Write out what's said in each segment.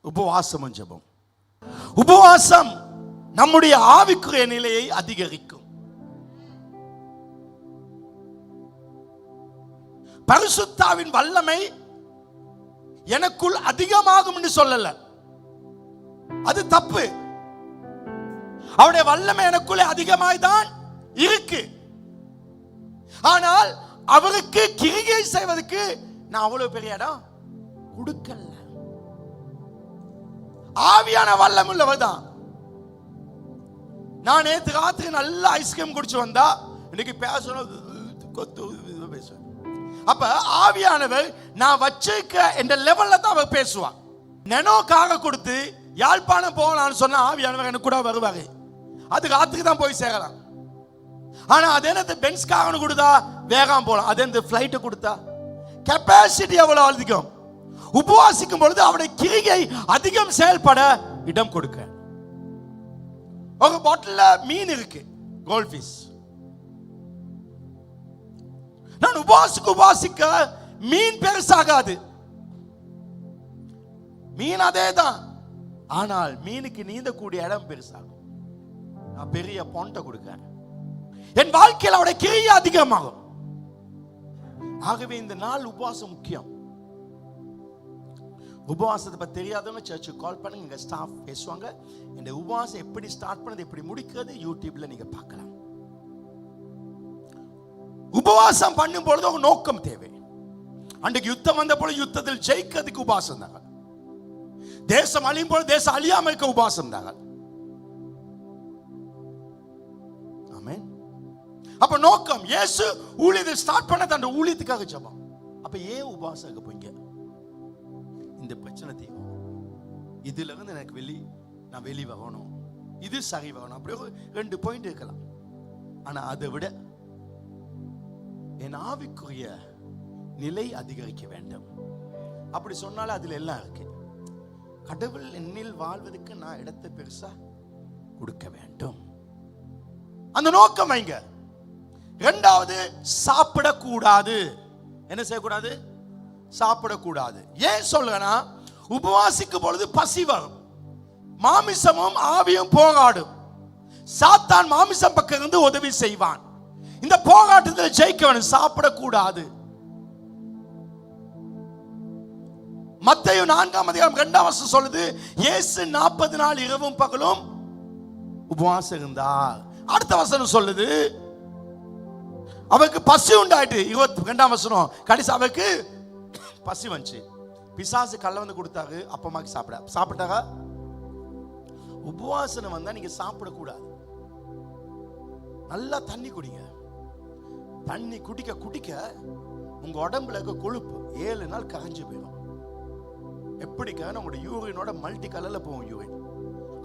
உபவாசமும் ஜெபம். உபவாசம் நம்முடைய ஆவிக்குரிய நிலையை அதிகரிக்கும். பரிசுத்தாவின் வல்லமை எனக்குள் அதிகமாகும் என்று சொல்லல, அது தப்பு. அவருடைய வல்லமை எனக்குள்ளே அதிகமாய் தான் இருக்கு. ஆனால் அவருக்கு கிரியை செய்வதற்கு நான் அவ்வளவு பெரிய இடம் கொடுக்கல. ஆவியான வல்லமை உள்ளவர் தான். நான் நேற்று ராத்திரி நல்ல ஐஸ்கிரீம் குடிச்சு வந்தா இன்னைக்கு பேசணும் பேசுவேன். அப்ப ஆவியானவர் நான் வச்சிருக்க இந்த லெவல்ல தான் அவர் பேசுவார். நெனோக்காக கொடுத்து யாழ்ப்பாணம் போகலான்னு சொன்னா ஆவியானவர் எனக்கு கூட வருவாரு. அது ராத்திரி தான் போய் சேரலாம். ஆனா அது என்னது பென்ஸ்காரனு கொடுத்தா வேகம் போலாம். அது என்ன ஃபிளைட் கொடுத்தா கெப்பாசிட்டி எவ்வளவு அதிகம். உபவாசிக்கும் பொழுது அவருடைய கிரியை அதிகம் செயல்பட இடம் கொடுக்க. ஒரு பாட்டில் மீன் இருக்கு, கோல்ட் ஃபிஷ். நான் உபவாசிக்க மீன் பெருசாகாது, மீன் அதே தான். ஆனால் மீனுக்கு நீந்தக்கூடிய இடம் பெருசாகும். நான் பெரிய பாண்டை கொடுக்க, என் வாழ்க்கையில் அவருடைய கிரியை அதிகமாகும். ஆகவே இந்த நாள் உபவாசம் முக்கியம். உபவாசத்தை பற்றி தெரியாதவங்க சர்ச்சுக்கு கால் பண்ணுங்க, எங்க ஸ்டாஃப் பேசுவாங்க. இந்த உபவாசம் எப்படி ஸ்டார்ட் பண்ணது எப்படி முடிக்கிறது யூடியூப்ல நீங்க பார்க்கலாம். உபவாசம் பண்ணும் பொழுது ஒரு நோக்கம் தேவை. அன்றைக்கு யுத்தம் வந்த பொழுது யுத்தத்தில் ஜெயிக்கிறதுக்கு உபவாசம் தாங்க. தேசம் அழியும் பொழுது தேசம் அழியாம இருக்க உபவாசம் தாங்க. ஆமென். அப்ப நோக்கம் இயேசு ஊழியத்தை ஸ்டார்ட் பண்ண அந்த ஊழியத்துக்காக ஜெபம். அப்ப ஏன் உபவாசம் இருக்க போங்க? இந்த பிரச்சனை தீரும், இதுல இருந்து எனக்கு நான் வெளி வரணும், இது சரி வரணும். அப்படியே 2 பாயிண்ட் இருக்கலாம். ஆனா அதை விட என் ஆவிக்குரிய நிலை அதிகரிக்க வேண்டும். அப்படி சொன்னால அதுல எல்லாம் இருக்கு. கடவுள் என்னில் வாழ்வதற்கு நான் இடத்தை பெருசா கொடுக்க வேண்டும். அந்த நோக்கம் வைங்க. 2வது சாப்பிடக்கூடாது. என்ன செய்யக்கூடாது? சாப்பிடக்கூடாது. ஏன் சொல்றேன்னா, உபவாசிக்கும் பொழுது பசி வரும், மாமிசமும் ஆவியும் போராடும். சாத்தான் மாமிசம் பக்கம் இருந்து உதவி செய்வான். இந்த போராட்டத்தில் ஜெயிக்க வேணும். சாப்பிடக்கூடாது. மத்தேயு 4:2 சொல்லுது, இயேசு 40 நாள் இரவும் பகலும் உபவாசம் இருந்தார். அடுத்த வசனம் சொல்லுது, அவருக்கு பசி உண்டாயிட்டு. 22 கடைசி அவருக்கு பசி வந்துச்சு. பிசாசு கல்ல வந்து கொடுத்தாரு, அப்பமாக்கு சாப்பிட்டாரா? உபவாசம் வந்தா நீங்க சாப்பிடக்கூடாது. நல்லா தண்ணி குடிங்க. தண்ணி குடிக்க குடிக்க உங்க உடம்புல இருக்க கொழுப்பு 7 நாள் கரைஞ்சு போயிடும். எப்படிக்க உங்களோட யூரினோட மல்டி கலர்ல போகும் யூரின்,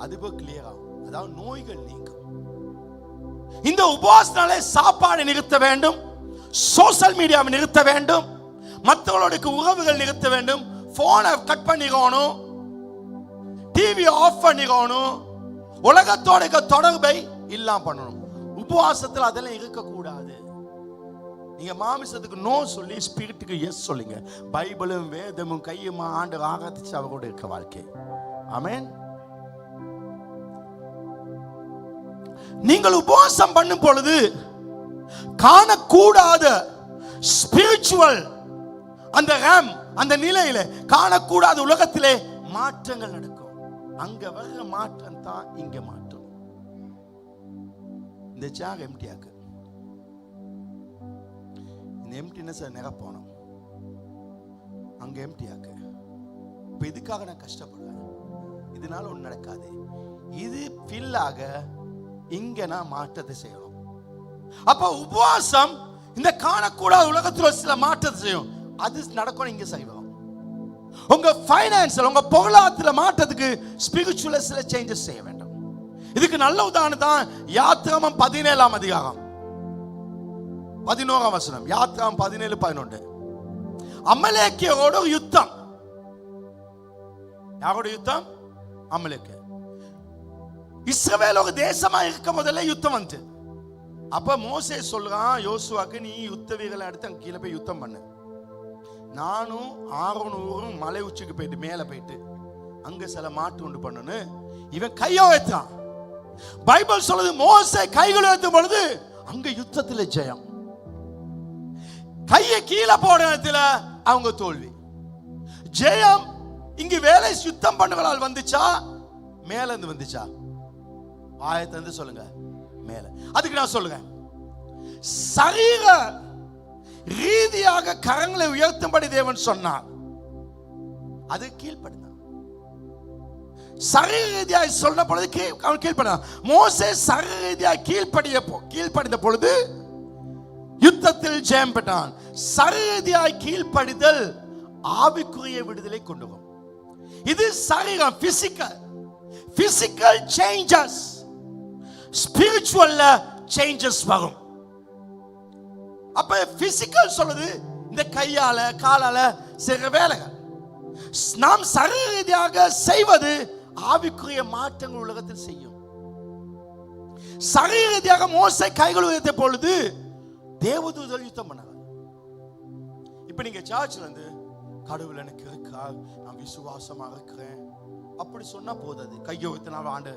அது போய் கிளியர் ஆகும். அதாவது நோய்கள் நீங்கும். இந்த உபவாசனாலே சாப்பாடு நிறுத்த வேண்டும், சோசியல் மீடியாவை நிறுத்த வேண்டும், மற்றவர்களுக்கு உறவுகள் நிறுத்த வேண்டும், போனை கட் பண்ணிக்கணும், டிவி ஆஃப் பண்ணிக்கணும், உலகத்தோட தொடர்பை இல்லாம பண்ணணும். உபவாசத்தில் அதெல்லாம் இருக்கக்கூடாது. நீங்க மாமிசத்துக்கு நோ சொல்லி ஸ்பிரிட்டுக்கு எஸ் சொல்லுங்க. பைபிளும் வேதமும் கையுமா ஆண்டு ஆராதிச்சு அவரோட இருக்க வாழ்க்கை. ஆமென். நீங்கள் உபவாசம் பண்ணும் பொழுது காணக்கூடாத ஸ்பிரிச்சுவல் அந்த ராம் அந்த நிலையில காணக்கூடாத உலகத்திலே மாற்றங்கள் நடக்கும். அங்க வர்ற மாற்றம் தான் இங்க மாற்றம். இந்த சேர் எம்டியாக்கு இந்த எம்டினஸ் நிரப்பணும். அங்க எம்டியாக்கு. இப்ப இதுக்காக நான் கஷ்டப்படுறேன், இதனால ஒண்ணு நடக்காது. இது ஃபில் ஆக இங்க நான் மாற்றத்தை செய்யணும். அப்ப உபவாசம் இந்த காணக்கூடாத உலகத்தில் சில மாற்றத்தை செய்யும். அது நடக்கணும். இங்க செய்வோம். உங்க பைனான்ஸ்ல உங்க பொருளாதாரத்துல மாற்றத்துக்கு ஸ்பிரிச்சுவல சில சேஞ்சஸ் செய்ய வேண்டும். இதுக்கு நல்ல உதாரணம் தான் யாத்ராமம் 17ஆம் அதிகாரம் 11ஆம் வசனம். யாத்ராமம் 17:11. அமலேக்கியரோட யுத்தம். யாரோட யுத்தம்? அமலேக்கிய. இஸ்ரவேல் ஒரு தேசமா இருக்க முதல்ல யுத்தம் வந்து, அப்ப மோசே சொல்றான் யோசுவாக்கு, நீ யுத்த வீரர்களை எடுத்து அங்க கீழே போய் யுத்தம் பண்ணு. நானும் ஆரோனும் மலை உச்சிக்கு போயிட்டு மேல போயிட்டு அங்க சில மாட்டு உண்டு பண்ணனு இவன் கையை உயர்த்தான். பைபிள் சொல்லுது மோசே கைகளை உயர்த்தும் பொழுது அங்க யுத்தத்தில் ஜெயம். கையை கீழே போட இடத்துல அவங்க தோல்வி. ஜெயம் இங்கு வேலை சுத்தம் பண்ணுவதால் வந்துச்சா மேல இருந்து வந்துச்சா? ஆயத்திலிருந்து சொல்லுங்க மேல. அதுக்கு நான் சொல்லுங்க, சரீர ரீதியாக கரங்களை உயர்த்தும்படி தேவன் சொன்னார், அது கீழ்ப்படிந்தான். சரீர ரீதியாக சொன்ன பொழுது அவன் கீழ்ப்படிந்தான். மோசே சரீர ரீதியாக கீழ்ப்படிந்த பொழுது யுத்தத்தில் ஜெயம் பெற்றான். சரீர ரீதியாக கீழ்ப்படிதல் ஆவிக்குரிய விடுதலை கொண்டு வரும். இது சரீரம், பிசிக்கல் சேஞ்சஸ், ஸ்பிரிச்சுவல்ல சேஞ்சஸ் வரும். அப்ப பிசிக்கல் சொல்லுது இந்த கையால காலால செய்கிற வேலைகள். நாம் சரீர ரீதியாக செய்வது ஆவிக்குரிய மாற்றங்கள் உலகத்தில் செய்யும். சரீர ரீதியாக மோசே கைகள் உயர்த்திய பொழுது தேவதூதர்கள் யுத்தம் பண்ணாங்க. இப்ப நீங்க சர்ச்ல இருந்து கடவுள் எனக்கு இருக்கார், நான் விசுவாசமா இருக்கிறேன் அப்படி சொன்னா போதாது. கையை உயர்த்தினா ஆண்டு.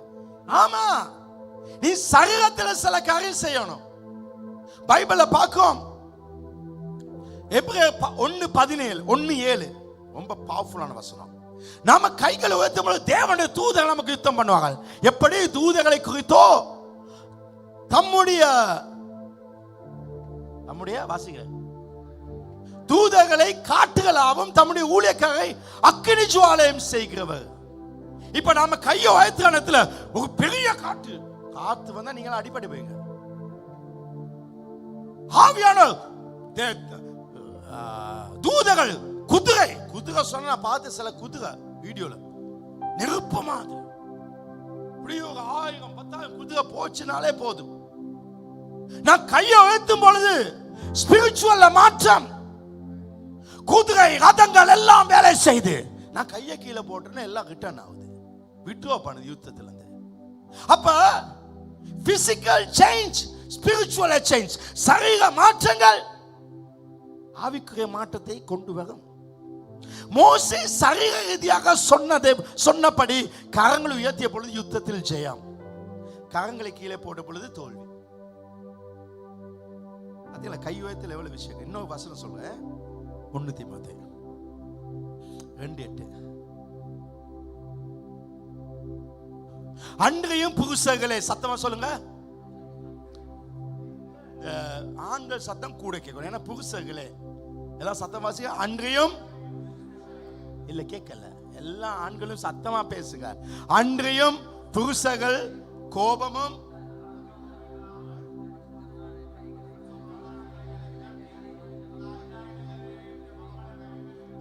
ஆமா, நீ சரீரத்தில் சில காரியம் செய்யணும். பைபிள பார்க்கும் எபிரேயர் 1:17 1:7 ரொம்ப பவர்ஃபுல்லான வசனம். நாம கைகளை உயர்த்தும் பொழுது தேவனுடைய தூதர்கள் நமக்கு யுத்தம் பண்ணுவாங்க. எப்படி தூதர்களை குறித்தோ தம்முடைய வாசிங்க தூதர்களை காட்டுகளாகவும் தம்முடைய ஊழியக்காரரை அக்கினி ஜுவாலயம் செய்கிறவர். இப்ப நாம கையை உயர்த்துற ஒரு பெரிய காத்து வந்தா நீங்க அடிப்படை போய்ங்க. ஆவியானவர் தூதர்கள் குதிரை சொன்ன பார்த்து சில குதிரை வீடியோல நெருப்பமா இப்படி ஒரு 1000-10,000 குதிரை போச்சுனாலே போதும். நான் கையை உயர்த்தும் பொழுது ஸ்பிரிச்சுவல் மாற்றம், குதிரை ரதங்கள் எல்லாம் வேலை செய்து நான் கையை கீழே போட்டேன்னா எல்லாம் ரிட்டர்ன் ஆகுது, விட்ரோ பண்ணுது யுத்தத்துல இருந்து. அப்ப பிசிக்கல் சேஞ்ச், ஸ்பிரிச்சுவல் சேஞ்ச், சரீர மாற்றங்கள் ஆவிக்குரிய மாற்றத்தை கொண்டு வரும். மோசே சரீர ரீதியாக சொன்னபடி கரங்களை உயர்த்திய பொழுது யுத்தத்தில் ஜெயம், கரங்களை கீழே போட்ட பொழுது தோல்வி. அதுல கை உயர்த்தல் எவ்வளவு விஷயம். இன்னொரு வசனம் சொல்றேன், 1 தீமோத்தேயு 2:8. அன்றையும் புருஷர்களே, சத்தமா சொல்லுங்க, ஆண்கள் சத்தம் கூட கேட்கணும். ஏன்னா புருஷர்களே எல்லாம் சத்தம் வாசிங்க. அன்றையும் இல்ல கேட்கல, எல்லா ஆண்களும் சத்தமா பேசுங்க. அன்றையும் புருஷர்கள் கோபமும்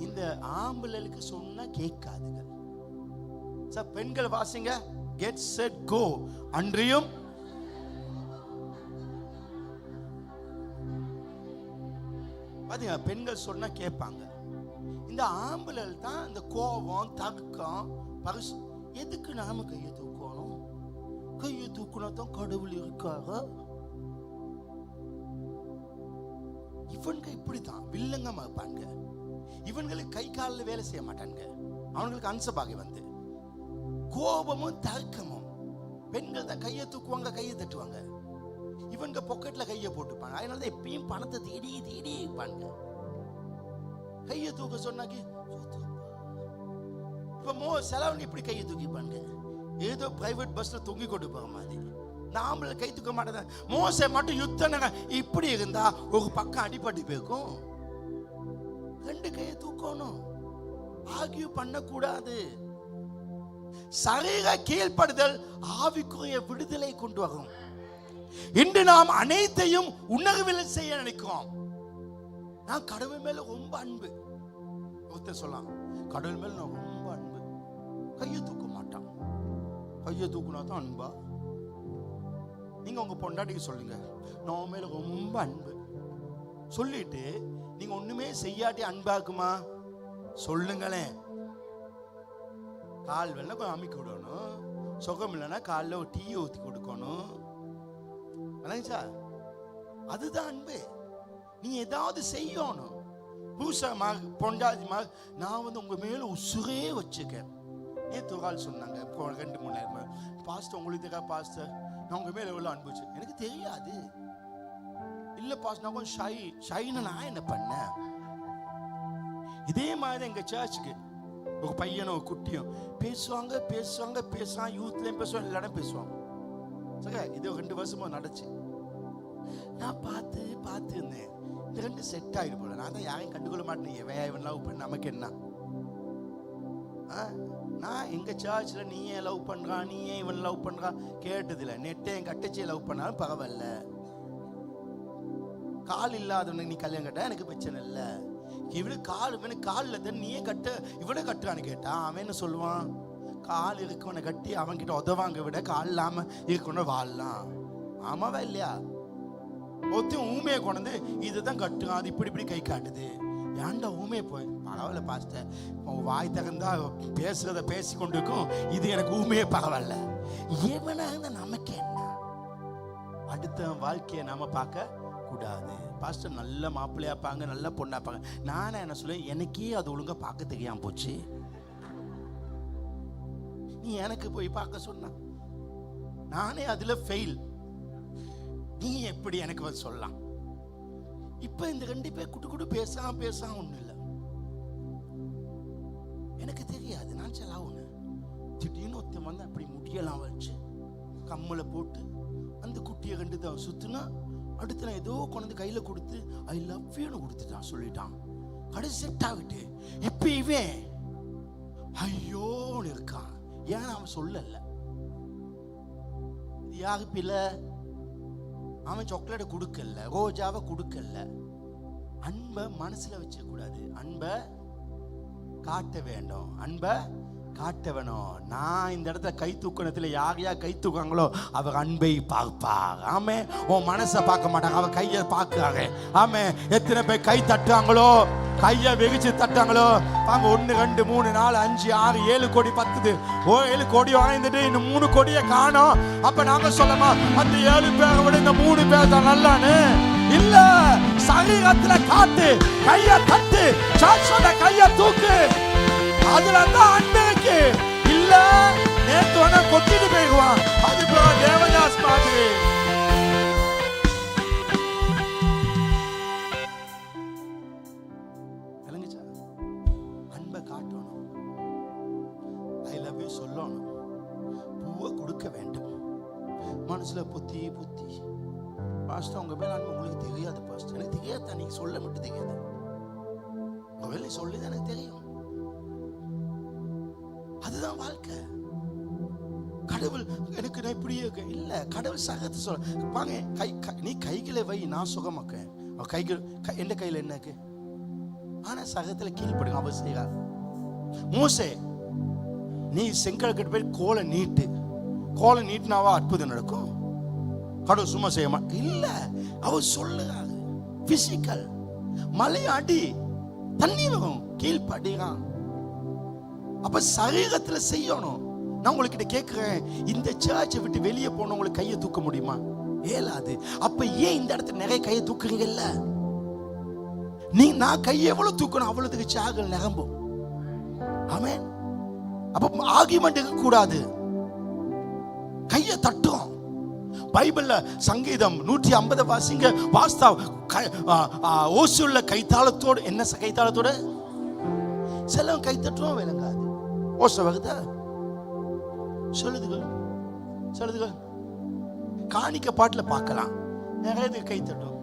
இந்த ஆம்பளைக்கு சொன்னா கேட்காதுங்க. பெண்கள் வாசிங்க, get set go. அன்றையும் பாத்தீங்க, பெண்கள் சொன்னா கேட்பாங்க. இந்த ஆம்பளை தான் இந்த கோபம் தர்க்கம் பரிசு. எதுக்கு நாம கையை தூக்கணும்? கையை தூக்குனா தான் கடவுள் இருக்காரு. இவங்க இப்படித்தான் வில்லங்கமா இருப்பாங்க. இவங்களுக்கு கை காலில் வேலை செய்ய மாட்டாங்க. அவங்களுக்கு அன்சபாகி வந்து கோபமும் தர்க்கமும். பெண்கள் தான் கையை தூக்குவாங்க, கையை தட்டுவாங்க. இவங்க பாக்கெட்ல கையை போட்டுப்பாங்க. அதனால எப்பயும் பணத்தை தேடி இருப்பாங்க. கையை தூக்க சொன்னாக்கி இப்ப செலவு இப்படி கையை தூக்கிப்பாங்க. ஏதோ பிரைவேட் பஸ்ல தொங்கி கொண்டு போற மாதிரி. நாமள கை தூக்க மாட்டேன். மோசே மட்டும் யுத்தம் இப்படி இருந்தா ஒரு பக்கம் அடிபட்டு போயிருக்கும். 2 கையை தூக்கணும், ஆகிய பண்ணக்கூடாது. சரீர கீழ்ப்படுதல் ஆவிக்குரிய விடுதலை கொண்டு வரும். இன்று நாம் அனைத்தையும் உணர்வில் செய்ய நினைக்கிறோம். நான் கடவுள் மேல ரொம்ப அன்பு. ஒருத்தர் சொல்லலாம், கடவுள் மேல நான் ரொம்ப அன்பு. கையை தூக்க மாட்டான். கையை தூக்குனா தான் அன்பா? நீங்க உங்க பொண்டாட்டிக்கு சொல்லுங்க, நான் மேல ரொம்ப அன்பு சொல்லிட்டு நீங்க ஒண்ணுமே செய்யாட்டி அன்பாக்குமா? சொல்லுங்களேன். கால் வெள்ள கொஞ்சம் அமுக்கி விடணும். சுகம் இல்லைன்னா காலில் ஒரு டீயை ஊற்றி கொடுக்கணும். அதுதான் அன்பு. நீ ஏதாவது செய்யணும். புருஷமாக பொண்டாதிமாக நான் உங்க மேல உசுரே வச்சுக்க, நேற்று ஒரு ஆள் சொன்னாங்க 2-3 நேரம், பாஸ்டர் உங்களுக்கு தெரியா பாஸ்டர் நான் உங்க மேல எவ்வளவு அனுபவிச்சு. எனக்கு தெரியாது. இல்ல பாஸ்டர் நான் கொஞ்சம் ஷைன்னு நான் என்ன பண்ணேன். இதே மாதிரி எங்க சர்ச்சுக்கு ஒரு பையனும் ஒரு குட்டியும் பேசுவாங்க யூத்லயும் பேசுவாங்க, எல்லாரும் பேசுவாங்க. சரி, இது 2 வருஷமா நடச்சு. நான் பார்த்து இருந்தேன், இந்த 2 செட் ஆயிடு போல. நான் தான் யாரையும் கண்டுகொள்ள மாட்டேன். இவன் லவ் பண்ண நமக்கு என்ன? நான் எங்க சர்ச்சில் நீ ஏன் லவ் பண்றான், நீ ஏன் இவன் லவ் பண்றான் கேட்டதில்லை. நெட்டை என் கட்டச்சியை லவ் பண்ணாலும் பரவாயில்ல. கால் இல்லாதவனுக்கு நீ கல்யாணம் கட்ட எனக்கு பிரச்சனை இல்லை. இவனு காலில் தான் நீயே கட்ட இவனை கட்டுறான்னு கேட்டா அவன் என்ன சொல்லுவான்? கால் இருக்கவனை கட்டி அவன் கிட்ட உதவாங்க விட கால் இல்லாம இருக்கணும் வாழலாம். ஆமாவா இல்லையா? ஒருத்தையும் ஊமையை கொண்டு இதுதான் கட்டுறான், அது இப்படி கை காட்டுது. ஏன்டா ஊமையை போய் பரவாயில்ல பாஸ்டர், வாய் தகுந்தா பேசுறத பேசி கொண்டு இருக்கும், இது எனக்கு ஊமையே பரவாயில்ல. எவனா இருந்தா நமக்கு என்ன? அடுத்த வாழ்க்கையை நாம பார்க்க கூடாது. பாஸ்டர் நல்ல மாப்பிள்ளையா பாங்க, நல்ல பொண்ணா பாங்க. நானே என்ன சொல்ல, எனக்கே அது ஒழுங்கா பார்க்க தெரியாம போச்சு. நீ எனக்கு போய் பார்க்க சொன்ன, நானே அதுல ஃபெயில். நீ எப்படி எனக்கு வந்து சொல்லலாம்? இப்ப இந்த 2 பேர் குட்டு பேச ஒண்ணு இல்லை. எனக்கு தெரியாது. நான் சொல்ல ஒண்ணு திடீர்னு ஒருத்தன் வந்து அப்படி முடியலாம் வச்சு கம்மலை போட்டு அந்த குட்டியை 2 தான் சுத்துனா, அடுத்து நான் ஏதோ கொண்டு கையில கொடுத்து ஐ லவ் யூன்னு கொடுத்துட்டான், சொல்லிட்டான். கடைசி செட் ஆகிட்டு இப்ப இவன் ஐயோன்னு இருக்கான். ஏன்னா அவன் சொல்லல. யாரு பிள்ளை? அவன் சாக்லேட் கொடுக்கல, ரோஜாவை கொடுக்கல. அன்பை மனசுல வச்ச கூடாது, அன்பை காட்ட வேண்டும், அன்பை காட்ட வேணும். நான் இந்த இடத்துல கை தூக்கணத்துல யார் கை தூக்காங்களோ அவர் அன்பை பார்ப்பார். ஆமே, உன் மனசை பார்க்க மாட்டாங்க, அவ கையை பார்க்கிறாங்க. ஆமே, எத்தனை பேர் கை தட்டுறாங்களோ, கையை வெகுச்சு தட்டாங்களோ வாங்க. 1 2 3 4 5 6 7 கோடி 10 7 கோடி வாங்கிட்டு இன்னும் 3 கோடியை காணோம். அப்ப நாங்க சொல்லமா அந்த 7 பேரை விட இந்த 3 பேர் தான் நல்லான்னு? இல்ல, சரீரத்துல காட்டு, கையை தட்டு, சாட்சியோட கையை தூக்கு. அதுல தான் அன்பு இருக்கு. இல்ல நேத்து வேணா கொத்திட்டு போயிடுவான். அது தேவதாஸ் மாதிரி. அன்பை காட்டணும், ஐ லவ் யூ சொல்லணும், பூவை கொடுக்க வேண்டும். மனசுல புத்தி பாஸ்டர் உங்க மேல அன்பு உங்களுக்கு தெரியாது பாஸ்டர். எனக்கு தெரியாது, நீங்க சொல்ல மட்டும் தெரியாது. உங்க வேலை சொல்லிதான் எனக்கு தெரியும். அதுதான் வாழ்க்கை. கடவுள் எனக்கு நான் இப்படியே இல்ல, கடவுள் சகத்தை சொல்ல வாங்க. நீ கைகளை வை, நான் சுகமாக்க. கைகள் எந்த கையில என்னக்கு? ஆனா சகத்துல கீழ்படுங்க அவசியம். மோசே, நீ செங்கல் கட்டு போய் கோலை நீட்டினாவா அற்புதம் நடக்கும்? கடவுள் சும்மா செய்ய மாட்டேன் இல்ல, அவர் சொல்லுறாரு. பிசிக்கல் மலையாடி தண்ணி வரும், கீழ்படுகிறான். அப்ப சரீரத்துல செய்யணும். நான் உங்ககிட்ட கேட்கிறேன், இந்த சர்ச்சை விட்டு வெளியே போனவங்களுக்கு கையை தூக்க முடியுமா? ஏலாது. அப்ப ஏன் இந்த இடத்துல நிறைய கையை தூக்குறீங்கல்ல? நான் கையை எவ்வளவு தூக்கணும் அவ்வளவுக்கு சாகல் நிரம்பும். ஆமென். அப்ப ஆர்கியுமெண்ட் இருக்க கூடாது, கையை தட்டுறோம். பைபிள்ல சங்கீதம் 150 வாசிங்க. வாஸ்தா ஓசுள்ள கைத்தாளத்தோடு, என்ன கைத்தாளத்தோட சிலவன் கை தட்டுவோம் விளங்காது. ஓசை வருதா? சொல்லுதுகள் காணிக்க பாட்டுல பார்க்கலாம், நிறைய கை தட்டும்.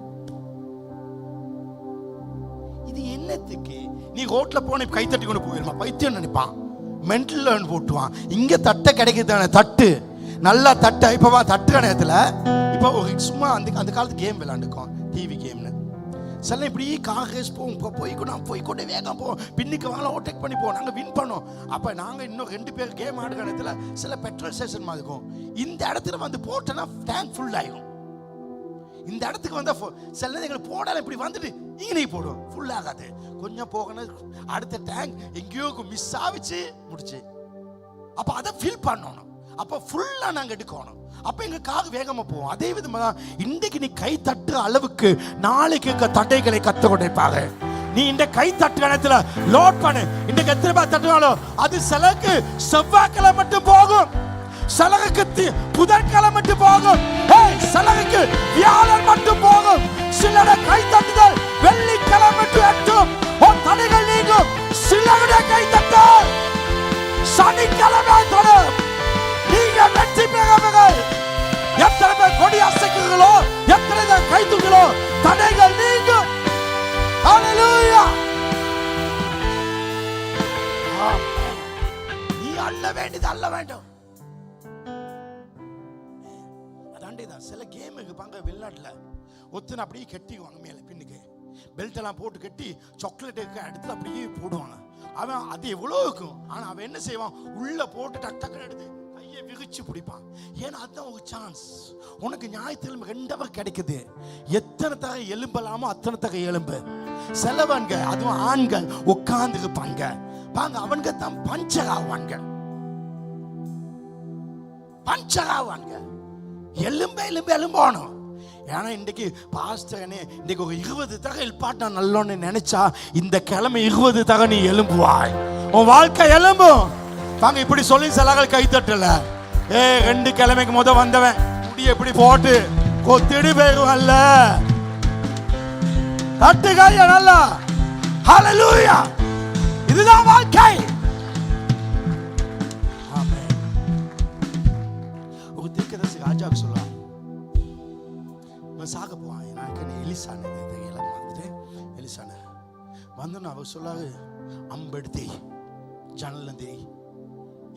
இது என்னத்துக்கு? நீ ரோட்ல போன கை தட்டி கொண்டு போயிருமா? பைத்தியம் நினைப்பான், மென்டல் போட்டுவான். இங்க தட்ட கிடைக்குதானே, தட்டு நல்லா தட்டு. இப்ப தட்டு நேரத்துல இப்ப சும்மா அந்த காலத்து கேம் விளையாண்டுக்கோம், டிவி கேம்னு. சில இப்படி காகேஸ் போவோம், போய்கொண்டே வேகம் போவோம், பின்னுக்கு வாழ ஓவர்டேக் பண்ணி போவோம், நாங்கள் வின் பண்ணோம். அப்போ நாங்கள் இன்னும் 2 பேர் கேம் ஆடுற இடத்துல சில பெட்ரோல் ஸ்டேஷன் மாதிரி இருக்கும். இந்த இடத்துல வந்து போட்டோன்னா டேங்க் ஃபுல் ஆகும். இந்த இடத்துக்கு வந்தா சில எங்களுக்கு போடால இப்படி வந்துட்டு இங்கே போடுவோம், ஃபுல் ஆகாது. கொஞ்சம் போகணும், அடுத்த டேங்க் எங்கேயோ மிஸ் ஆகிச்சு முடிச்சு. அப்போ அதை ஃபில் பண்ணணும். அப்போ ஃபுல்லா நாங்கள் எடுக்கணும். அப்ப எங்க காது வேகமா போவோம். அதே விதமா இன்றைக்கு நீ கை தட்டுற அளவுக்கு நாளைக்கு தட்டைகளை கத்து கொண்டிருப்பாங்க. நீ இந்த கை தட்டுகணத்துல லோட் பண்ணு. இன்னைக்கு எத்தனை பேர் தட்டுனாலும் அது சிலருக்கு செவ்வாய்க்கிழமை மட்டும் போகும், சிலருக்கு புதன்கிழமை மட்டும் போகும், சிலருக்கு வியாழன் மட்டும் போகும். சிலர கை தட்டுதல் வெள்ளிக்கிழமை மட்டும் எட்டும். தடைகள் நீங்கும். சிலருடைய கை தட்டல் சனிக்கிழமை தொடும். நீங்க வெற்றி பெறுவீர்கள். எத்தனை பேர் கொடி அசைக்கிறீர்களோ, எத்தனை பேர் கை தூக்கிறோ, தடைகள் நீங்கும். ஹல்லேலூயா. நீ அள்ள வேண்டியது அல்ல வேண்டும். அதாண்டிதான் சில கேமுக்கு பாங்க வெளிநாட்டுல ஒத்துன அப்படியே கட்டிக்குவாங்க மேல பின்னுக்கு பெல்ட் எல்லாம் போட்டு கட்டி சாக்லேட்டுக்கு அடுத்து அப்படியே போடுவாங்க. அவன் அது எவ்வளவு இருக்கும், ஆனா அவன் என்ன செய்வான், உள்ள போட்டு டக் டக்குன்னு எடுத்து கையை விரிச்சு பிடிப்பான். ஏன்னா அதுதான் ஒரு சான்ஸ். உனக்கு ஞாயிற்றுக்கிழமை 2 hour கிடைக்குது. எத்தனை தகை எலும்பலாமோ அத்தனை தகை எலும்பு. செலவன்க அதுவும் ஆண்கள் உட்கார்ந்து இருப்பாங்க பாங்க, அவன்க தான் பஞ்சர் ஆவாங்க, பஞ்சர் ஆவாங்க. எலும்பு எலும்பு எலும்பானோ. ஏன்னா இன்றைக்கு பாஸ்டர் இன்னைக்கு ஒரு 20 தகை எழுப்பாட்டா நல்லோன்னு நினைச்சா இந்த கிழமை 20 தகை நீ எலும்புவாய். உன் வாழ்க்கை எலும்பும். வாங்க இப்படி சொல்லி சிலர்கள் கை தட்டல. 2 கிழமைக்கு முத வந்தவன் முடி எப்படி போட்டு கொத்திடி போயிருவல்ல. தட்டுகாய நல்லா. ஹல்லேலூயா. இதுதான் வாழ்க்கை. ஆமென். ஒரு தீர்க்கதரிசி ராஜாவுக்கு சொல்லுவான், சாக போவான். எனக்கு எலிசான தெரியல எலிசான வந்து அவர் சொல்லாரு, அம்பெடுத்தே ஜன்னல தேய்.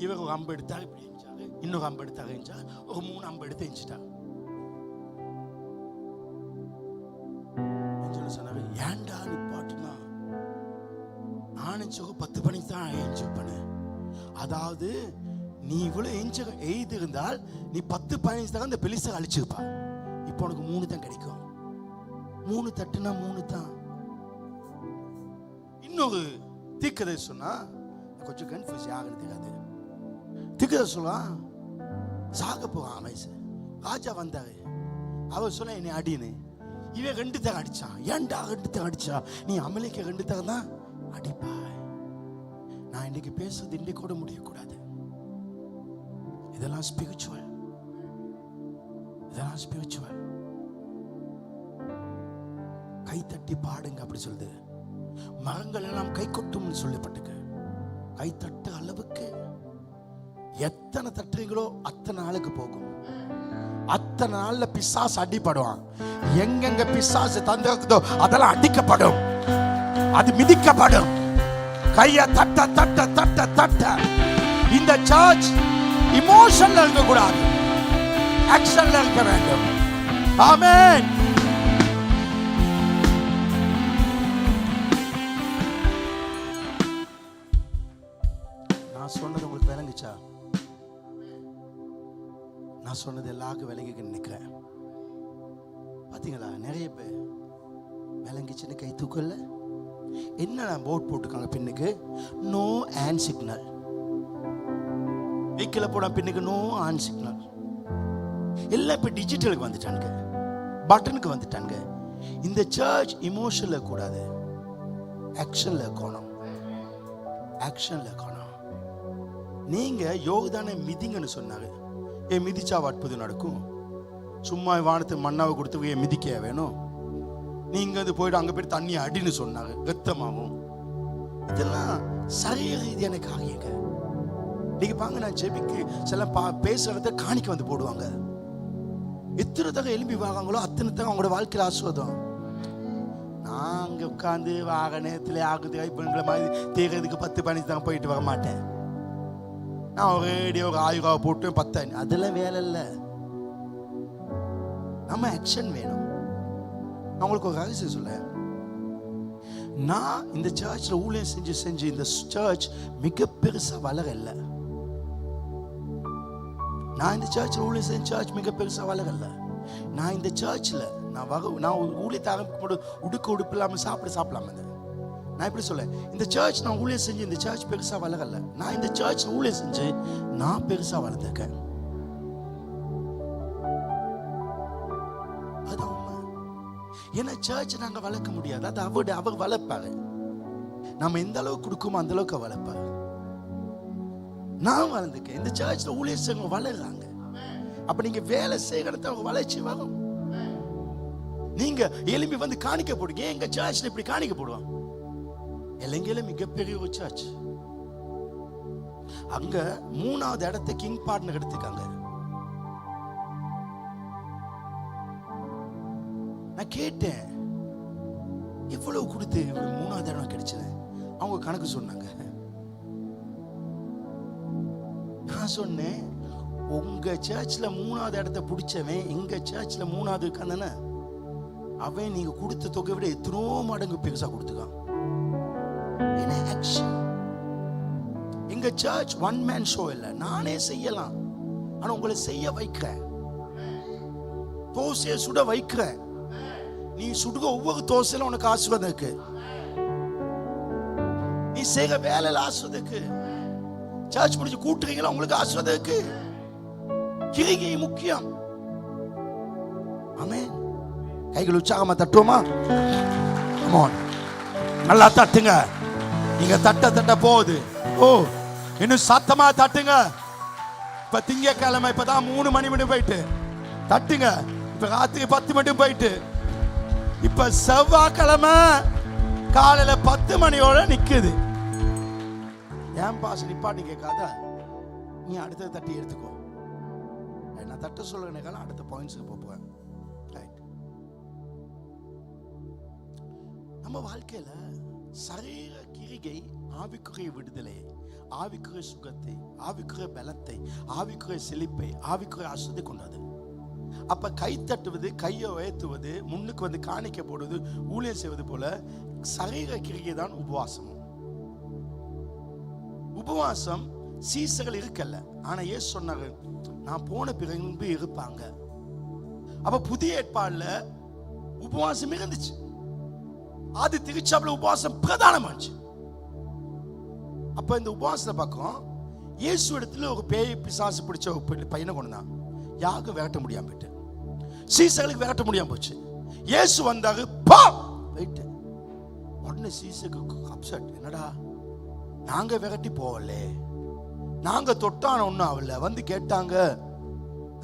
இவர் ஒரு அம்பு எடுத்தாரு, இப்படி எஞ்சாரு. இன்னொரு அம்பு எடுத்தாரு, எஞ்சா. ஒரு 3 அம்பு எடுத்து எஞ்சிட்டா. சொன்னாரு, ஏன்டா நீ பாட்டுனா நானும் 10 மணிக்கு தான் எஞ்சிப்பேன். அதாவது நீ இவ்வளவு எய்து இருந்தால் நீ 10-15 தான் அந்த பெலிசை அழிச்சிருப்பா. இப்போ உனக்கு 3 தான் கிடைக்கும். 3 தட்டுனா 3 தான். இன்னொரு தீர்க்கதரிசி சொன்னா கொஞ்சம் கன்ஃபியூஸ் ஆகுது தெரியாது. தீர்க்கதரிசி சொல்லா சாக போவான் வயசு. ராஜா வந்தாரு, அவர் சொன்ன என்னை அடின்னு. இவன் 2 தகை அடிச்சான். ஏன்டா 2 தகை அடிச்சா? நீ அமலேக்கு 2 தகை தான் அடிப்பாய். நான் இன்னைக்கு பேசுறது இன்னைக்கு கூட முடியக்கூடாது. இதெல்லாம் ஸ்பிரிச்சுவல். இதெல்லாம் ஸ்பிரிச்சுவல். கை தட்டி பாடுங்க அப்படி சொல்லுது. மரங்கள் எல்லாம் கை கொட்டும் சொல்லப்பட்டிருக்கு. கை தட்டு அளவுக்கு எத்தனை தட்டுறீங்களோ அத்தனை நாளுக்கு போகும். அத்தனை நாள்ல பிசாசு அடிபடுவான். எங்கெங்க பிசாசு தந்திருக்குதோ அதெல்லாம் அடிக்கப்படும், அது மிதிக்கப்படும். கைய தட்ட தட்ட தட்ட தட்ட. இந்த சர்ச் இமோஷன்ல இருக்க கூடாது, ஆக்ஷன்ல இருக்க வேண்டும். ஆமென். நான் சொன்னது உங்களுக்கு விளங்குச்சா? நான் சொன்னது எல்லாருக்கும் விளங்கிக்க நினைக்கிறேன். பாத்தீங்களா, நிறைய பேர் விளங்கிச்சுன்னு கை தூக்கல. என்ன போர்ட் போட்டுருக்காங்க பின்னுக்கு, நோ ஆன் சிக்னல். வெஹிக்கிள போட பின்னுக்கு நோ ஆன் சிக்னல். எல்லாம் இப்ப டிஜிட்டலுக்கு வந்துட்டாங்க, பட்டனுக்கு வந்துட்டாங்க. இந்த சர்ச் இமோஷன்ல கூடாது, ஆக்ஷன்ல இருக்கணும். ஆக்ஷன்ல இருக்கணும். நீங்க யோகதான மிதிங்கன்னு சொன்னாங்க. மிதிச்சா அற்புதம் நடக்கும். சும்மா வானத்து மண்ணாவை கொடுத்து மிதிக்க வேணும். நீங்க அது போயிட்டு அங்க போய் தண்ணி அடின்னு சொன்னாங்க, ரத்தமாவும். இதெல்லாம் சரிய ரீதியான காரியங்க. நீங்க பாங்க, நான் ஜெபிக்கு சில பேசுறத காணிக்க வந்து போடுவாங்க. எத்தனை தகை எலும்பி வாங்காங்களோ அத்தனை தகை அவங்களோட வாழ்க்கையில் ஆஸ்வாதம். நாங்க உட்காந்து வாகனத்துல ஆகுது கைப்பெண்களை மாதிரி தேர்றதுக்கு 10-15 தான் போயிட்டு வர மாட்டேன். நான் ஒரேடியோ ஒரு 1000 ரூபா போட்டு 10. அதெல்லாம் வேலை இல்லை. நம்ம ஆக்ஷன் வேணும். அவங்களுக்கு ஒரு ரகசியம் சொல்ல, நான் இந்த சர்ச்ல ஊழியம் செஞ்சு செஞ்சு இந்த சர்ச் மிக பெருசா வளரல. நான் இந்த சர்ச்ல ஊழியம் செஞ்ச சர்ச் மிக பெருசா வளரல. நான் இந்த சர்ச்ல நான் ஊழியத்தை ஆரம்பிக்கும் உடுப்பு இல்லாம சாப்பிடலாம. நான் எப்படி சொல்ல, இந்த சர்ச் நான் ஊழியம் செஞ்சு இந்த சர்ச் பெருசா வளரல. நான் இந்த சர்ச் ஊழியம் செஞ்சு நான் பெருசா வளர்ந்திருக்கேன். ஏன்னா சர்ச் நாங்க வளர்க்க முடியாது, அது அவர் வளர்ப்பாரு. நம்ம எந்த அளவுக்கு கொடுக்குமோ அந்த அளவுக்கு வளர்ப்பாரு. நான் வளர்ந்துக்கேன், இந்த சர்ச்ல ஊழியர்கள் வளர்றாங்க. அப்ப நீங்க வேலை செய்யறத அவங்க வளர்ச்சி வரும். நீங்க எலும்பி வந்து காணிக்க போடுங்க. எங்க சர்ச்ல இப்படி காணிக்க போடுவாங்க. இலங்கையில மிகப்பெரிய ஒரு சர்ச், அங்க 3வது இடத்தை கிங் பார்ட்னர் எடுத்துக்காங்க. நான் கேட்டேன், எவ்வளவு கொடுத்து 3வது இடம் கிடைச்சது? அவங்க கணக்கு சொன்னாங்க. நான் சொன்னேன், உங்க சர்ச்ல 3வது இடத்தை பிடிச்சவன் எங்க சர்ச்ல 3வது இருக்கான அவன் நீங்க கொடுத்த தொகை விட எத்தனோ மடங்கு பெருசா கொடுத்துக்கான். எங்க சர்ச் ஒன் மேன் ஷோ இல்ல, நானே செய்யலாம். ஆனா உங்களை செய்ய வைக்கிறேன், தோசையை சுட வைக்கிறேன். நீ சுடுக ஒவ்வொரு தோசையில உனக்கு ஆசீர்வாதம் இருக்கு. நீ செய்ய வேலையில ஆசீர்வாதம் இருக்கு. சர்ச் முடிச்சு கூட்டுறீங்களா, உங்களுக்கு ஆசீர்வாதம் இருக்கு. கிரிகை முக்கியம். ஆமென். கைகள் உற்சாகமா தட்டுவோமா? நல்லா தட்டுங்க. நீங்க தட்ட போகுது. ஓ, இன்னும் சத்தமா தட்டுங்க. இப்ப திங்கக்கிழமை இப்பதான் 3 மணி மட்டும் போயிட்டு தட்டுங்க. இப்ப ராத்திரி 10 மட்டும் போயிட்டு, இப்ப செவ்வாய்க்கிழமை காலையில 10 மணியோட நிக்குது. ஏன் பாஸ் நிப்பாட்டி கேட்காத, நீ அடுத்த தட்டி எடுத்துக்கோ. நான் தட்ட சொல்றேன், அடுத்த பாயிண்ட்ஸ்க்கு போறேன். நம்ம வாழ்க்கையில சரீர கிரிகை ஆவிக்குரிய விடுதலை, ஆவிக்குரிய சுகத்தை, ஆவிக்குரிய பலத்தை, ஆவிக்குரிய செழிப்பை, ஆவிக்குரிய ஆசீர்வாதத்தை கொண்டது. அப்ப கை தட்டுவது, கையை உயர்த்துவது, முன்னுக்கு வந்து காணிக்க போடுவது, ஊழியம் செய்வது போல சரீர கிரிகை தான் உபவாசம். உபவாசம் சீசர்கள் இருக்கல்ல, ஆனா இயேசு சொன்னாரு, நான் போன பிறகு இருப்பாங்க. அப்ப புதிய ஏற்பாடுல உபவாசம் இருந்துச்சு. ஆதி திருச்சபையில உபவாசம் பிரதானமாச்சு. அப்ப இந்த உபவாசத்தை பக்கம் இயேசு இடத்துல ஒரு பேய் பிசாசு பிடிச்ச ஒரு பையனை கொண்டான். யாருக்கும் விரட்ட முடியாம போயிட்டு, சீசர்களுக்கு விரட்ட முடியாம போச்சு. இயேசு வந்தாரு, போயிட்டு உடனே சீசருக்கு அப்செட். என்னடா, நாங்க விரட்டி போகல, நாங்க தொட்டான ஒண்ணும் ஆகல. வந்து கேட்டாங்க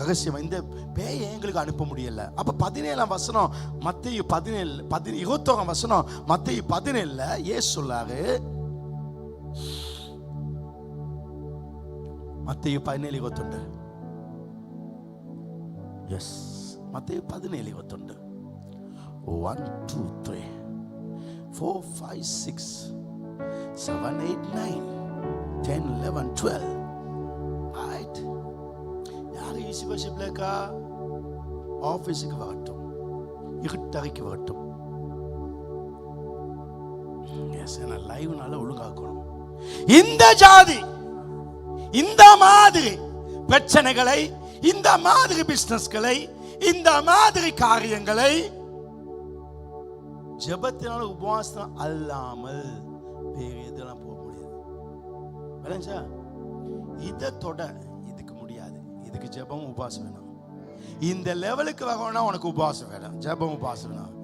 ரகசியம், இந்த பேயை எங்களுக்கு அனுப்ப முடியல. அப்ப 17ஆம் வசனம் மத்தேயு 21ஆம் வசனம் மத்தேயு 17ல இயேசு சொல்லாரு, மத்தேயு 17:21. எஸ், மத்தேயு 17:21. 1 2 3 4 5 6 7 8 9 10 11 12. right? யாரு ஈசி வர்ஷிப்லக்கா ஆபீஸுக்கு வரட்டும், இருட்டறைக்கு வரட்டும். எஸ், நான் லைவ்னால ஒழுங்காக்கணும். இந்த ஜாதி, இந்த மாதிரி பிரச்சனைகளை, இந்த மாதிரி பிசினஸ்களை, இந்த மாதிரி காரியங்களை ஜெபத்தினால உபவாசம் அல்லாமல் வேறு எதெல்லாம் போக முடியாது. இதை தொட இதுக்கு முடியாது. இதுக்கு ஜெபம் உபவாசம் வேணும். இந்த லெவலுக்கு வரணும்னா உனக்கு உபவாசம் வேணும், ஜெபம் உபவாசம் வேணும்.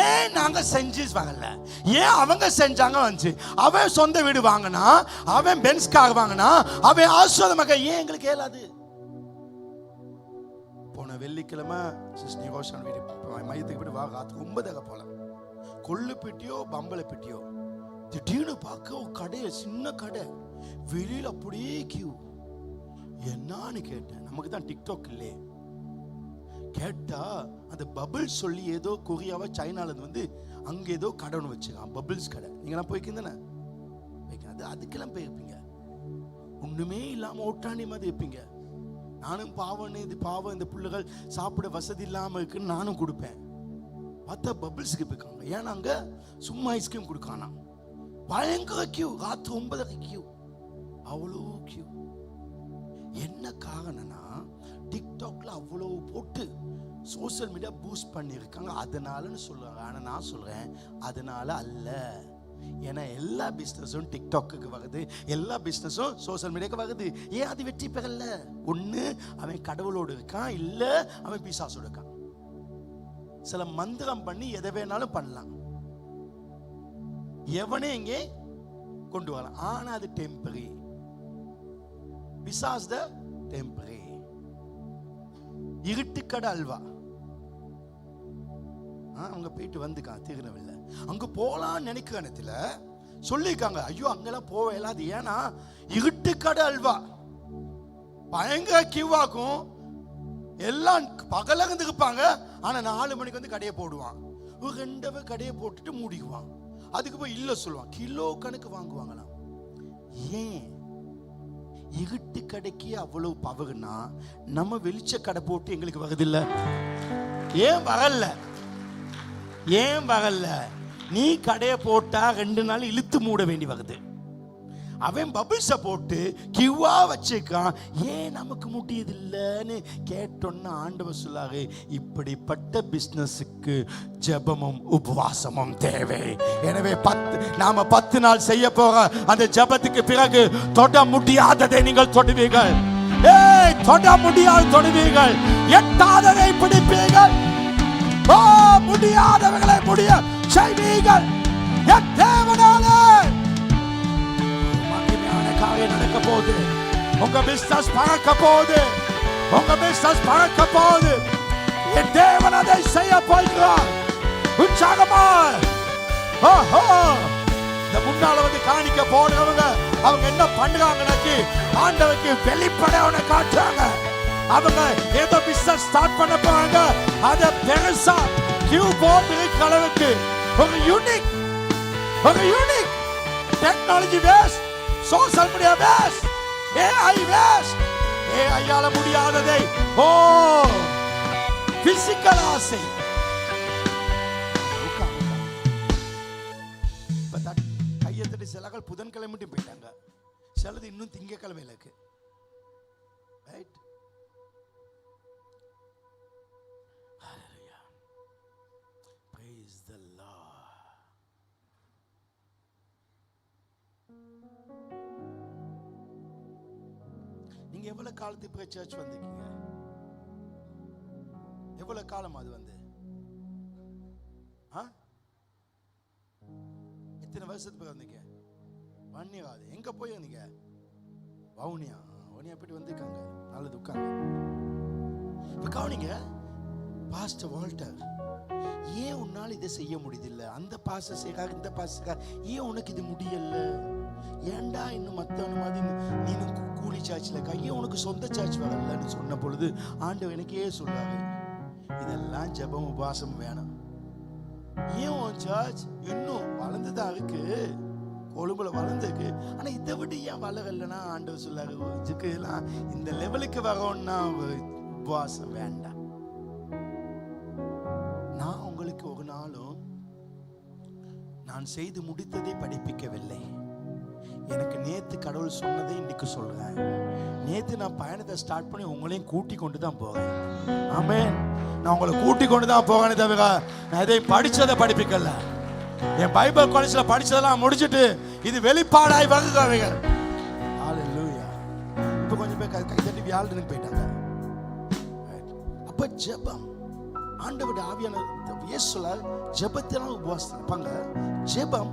ஏன் நாங்க செஞ்சு வரல, ஏன் அவங்க செஞ்சாங்க வந்து, அவன் சொந்த வீடு வாங்கினா, அவன் பென்ஸ் கார் வாங்கினா, அவன் ஆசீர்வாதமாக, ஏன் எங்களுக்கு ஏலாது? போன வெள்ளிக்கிழமை சிஸ்டர் ரோஷன் வீடு மையத்துக்கு விட்டு ராத்திரி 9 போல கொள்ளு பெட்டியோ பம்பளை பெட்டியோ, திடீர்னு பார்க்க ஒரு கடையை, சின்ன கடை, வெளியில அப்படியே கியூ. என்னன்னு கேட்டேன். நமக்கு தான் டிக்டாக் இல்லையே. கேட்டா அந்த பபிள்ஸ் சொல்லி ஏதோ கொரியாவா சைனால வந்து அங்க ஏதோ கடை ஒன்று வச்சுக்கான், பபிள்ஸ் கடை. நீங்களாம் போய்க்கிந்தானே? அதுக்கெல்லாம் போயிருப்பீங்க. ஒண்ணுமே இல்லாம ஓட்டாண்டி மாதிரி இருப்பீங்க. நானும் பாவம், இது பாவம், இந்த பிள்ளைகள் சாப்பிட வசதி இல்லாம இருக்குன்னு நானும் கொடுப்பேன். பார்த்தா பபிள்ஸ்க்கு போய்க்காங்க. ஏன்னா அங்க சும்மா ஐஸ்கிரீம் கொடுக்கானா, பயங்கர கியூ. ராத்திரி 9 கியூ, அவ்வளோ கியூ. என்ன காரணம்னா டிக்டாக்ல அவ்வளவு போட்டு சோசியல் மீடியா பூஸ்ட் பண்ணியிருக்காங்க, அதனாலன்னு சொல்றாங்க. ஆனா நான் சொல்றேன், அதனால அல்ல. ஏன்னா எல்லா பிசினஸும் டிக்டாக்கு வருது, எல்லா பிசினஸும் சோசியல் மீடியாவுக்கு வருது. ஏன் அது வெற்றி பெறல? ஒண்ணு அவன் கடவுளோடு இருக்கான், இல்ல அவன் பிசாசோடு இருக்கான். சில மந்திரம் பண்ணி எதை வேணாலும் பண்ணலாம், எவனே இங்கே கொண்டு வரலாம். ஆனா அது டெம்பரரி. பிசாஸ் த டெம்பரரி. இருட்டுக்கடை அல்வா அவங்க போயிட்டு வந்துக்கான் திருநெல்வேலியில. அங்க போலான்னு நினைக்கிற இடத்துல சொல்லிருக்காங்க, ஐயோ அங்கெல்லாம் போக இயலாது, ஏன்னா இருட்டுக்கடை அல்வா பயங்கர கியூவாக்கும். எல்லாம் பகலகந்து இருப்பாங்க, ஆனா 4 மணிக்கு வந்து கடையை போடுவான். ஒரு 2 கடையை போட்டுட்டு மூடிக்குவான். அதுக்கு போய் இல்ல சொல்லுவான், கிலோ கணக்கு வாங்குவாங்களாம். ஏன் இருட்டு கடைக்கு அவ்வளவு பவர்னா நம்ம வெளிச்ச கடை போட்டு எங்களுக்கு வருதில்ல? ஏன் வரல? ஏன் வரல? நீ கடையை போட்டா 2 நாள் இழுத்து மூட வேண்டி வருது. அவன் பபிள்ஸ போட்டு கியூவா வச்சிருக்கான், ஏன் நமக்கு முடியதில்லைன்னு கேட்டோன்னு ஆண்டவர் சொல்லாரு, இப்படிப்பட்ட பிசினஸுக்கு ஜெபமும் உபவாசமும் தேவை. எனவே நாம 10 நாள் செய்ய போற அந்த ஜெபத்துக்கு பிறகு தொட முடியாததை நீங்கள் தொடுவீர்கள். தொட முடியாது தொடுவீர்கள், எட்டாததை பிடிப்பீர்கள், முடியாதவர்களை முடிய செய்வீர்கள். என் தேவனாலே காரியம் நடக்க போகுது. உங்க பிசினஸ் பறக்க போகுது. உங்க பிசினஸ் பறக்க போகுது. என் தேவன் அதை செய்ய போகிறார். உற்சாகமா இந்த முன்னால வந்து காணிக்க போறவங்க அவங்க என்ன பண்றாங்கன்னு ஆண்டவருக்கு வெளிப்படையான காட்டுறாங்க. அவங்க ஏதோ பிசினஸ் ஸ்டார்ட் பண்ண போறாங்க, அத பெருசா கியூ போட்டு இருக்கிற அளவுக்கு ஒரு unique technology waste, social media waste, AI waste. AI-யால முடியாததை பிசிக்கல் ஆசை. கையத்தடி சிலகள் புதன்கிழமை மட்டும் போயிட்டாங்க, சிலது இன்னும் திங்கக்கிழமையில இருக்கு. ரைட்? Praise the Lord. நீங்க எவ்வளவு காலத்துக்கு போய் சர்ச் வந்திருக்கீங்க? எவ்வளவு காலம் அது வந்து? எத்தனை வருஷத்துக்கு வந்தீங்க? 1 year ஆகுது. எங்க போய் வந்தீங்க? வவுனியா போயிட்டு வந்திருக்காங்க. நல்லது, உட்காங்க. இப்ப கவனிங்க, பாஸ்டர் வால்டர், ஏன் உன்னால இதை செய்ய முடியதில்லை? அந்த பாஸ்டர்ஸுக்காக இந்த பாஸ்டர்ஸுக்காக ஏன் உனக்கு இது முடியல? ஏண்டா இன்னும் மற்றவன மாதிரி நீனும் கூலி சார்ச்சில் கையே உனக்கு சொந்த சார்ச் வரலன்னு சொன்ன பொழுது ஆண்டவர் எனக்கே சொல்றாரு, இதெல்லாம் ஜெபம் உபவாசம் வேணாம். ஏன் உன் சார்ச் இன்னும் வளர்ந்துதான் இருக்கு, கொழும்புல வளர்ந்துருக்கு, ஆனா இதை விட ஏன் வளரலன்னா ஆண்டவர் சொல்லாரு, இதுக்கெல்லாம் இந்த லெவலுக்கு வரோம்னா உபவாசம் வேண்டாம். நான் உங்களுக்கு ஒரு நாளும் நான் செய்து முடித்ததை படிப்பிக்கவில்லை. எனக்கு நேத்து கடவுள் சொன்னதை இன்னைக்கு சொல்றேன். நேத்து நான் பயணத்தை ஸ்டார்ட் பண்ணி உங்களையும் கூட்டி கொண்டு தான் போறேன். ஆமென். நான் உங்களை கூட்டி கொண்டு தான் போறேனே தவிர நான் இதை படிச்சதை படிப்பிக்கல. என் பைபிள் காலேஜ்ல படிச்சதெல்லாம் முடிச்சிட்டு இது வெளிப்பாடாய் வருகிறவைகள். ஹalleluya. இப்போ கொஞ்சம் பேர் கை தட்டி வியாழனுக்கு போயிட்டாங்க. அப்ப ஜெபம் ஆண்டவருடைய ஆவியான இயேசுல ஜெபத்தினால உபவாசம் இருப்பாங்க. ஜெபம்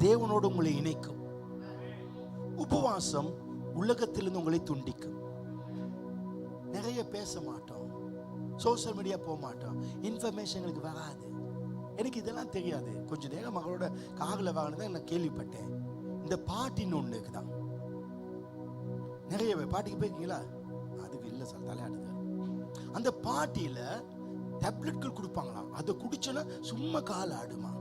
தேவனோடு உங்களை இணைக்கும். உபவாசம் உலகத்திலிருந்து உங்களை துண்டிக்கும். நிறைய பேச மாட்டோம், சோசியல் மீடியா போக மாட்டோம், இன்ஃபர்மேஷன் வராது. எனக்கு இதெல்லாம் தெரியாது. கொஞ்சம் நேரம் மகளோட காகல வாங்கினதான் நான் கேள்விப்பட்டேன். இந்த பாட்டின்னு ஒண்ணு இருக்குதான். நிறைய பாட்டிக்கு போயிருக்கீங்களா? அதுக்கு இல்லை சார், தலையாடுது. அந்த பாட்டியில டேப்லெட்கள் கொடுப்பாங்களாம். அதை குடிச்சோன்னா சும்மா கால் ஆடுமா.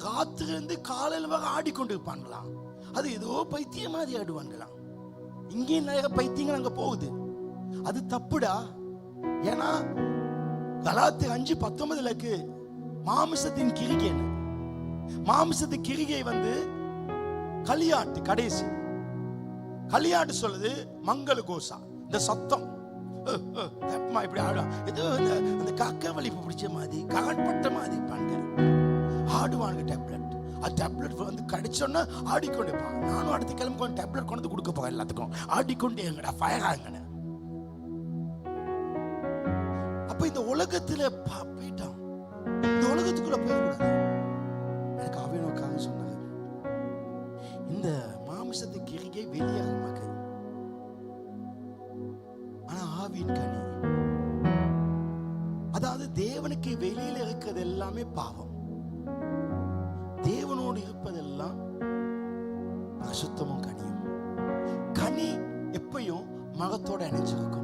ராத்திரி இருந்து காலையில் வர ஆடிக்கொண்டு இருப்பாங்களாம். அது ஏதோ பைத்தியம் மாதிரி ஆடுவாங்களாம். இங்கே நிறைய பைத்தியங்கள் அங்க போகுது. அது தப்புடா. ஏன்னா கலாத்தியர் 5:19 மாமிசத்தின் கிரிகை, மாமிசத்தின் கிரிகை வந்து களியாட்டு. கடைசி களியாட்டு சொல்லுது மங்கள கோஷா, இந்த சத்தம் இப்படி ஆடும். ஏதோ அந்த காக்க வலிப்பு பிடிச்ச மாதிரி ககட்பட்ட மாதிரி பண்ண ஆடுவாங்க. டேப்லெட், அது டேப்லெட் வந்து கடிச்சோன்னா ஆடிக்கொண்டு இருப்பாங்க. நானும் அடுத்த கிழமை கொஞ்சம் டேப்லெட் கொண்டு கொடுக்க போறேன் எல்லாத்துக்கும். ஆடிக்கொண்டே எங்கடா ஃபயர் ஆகுங்க. அப்ப இந்த உலகத்துல போயிட்டான். இந்த உலகத்துக்குள்ள போயிடக்கூடாது. எனக்கு ஆவியானவருக்காக சொன்னாங்க, இந்த மாமிசத்தை கிரிகை வெளியாக மக்கள், ஆனா ஆவியின் கனி, அதாவது தேவனுக்கு வெளியில இருக்கிறது எல்லாமே பாவம், தேவனோடு இருப்பதெல்லாம் பரிசுத்தமும் கனியும். கனி எப்பயும் மகத்தோட இணைஞ்சிருக்கும்.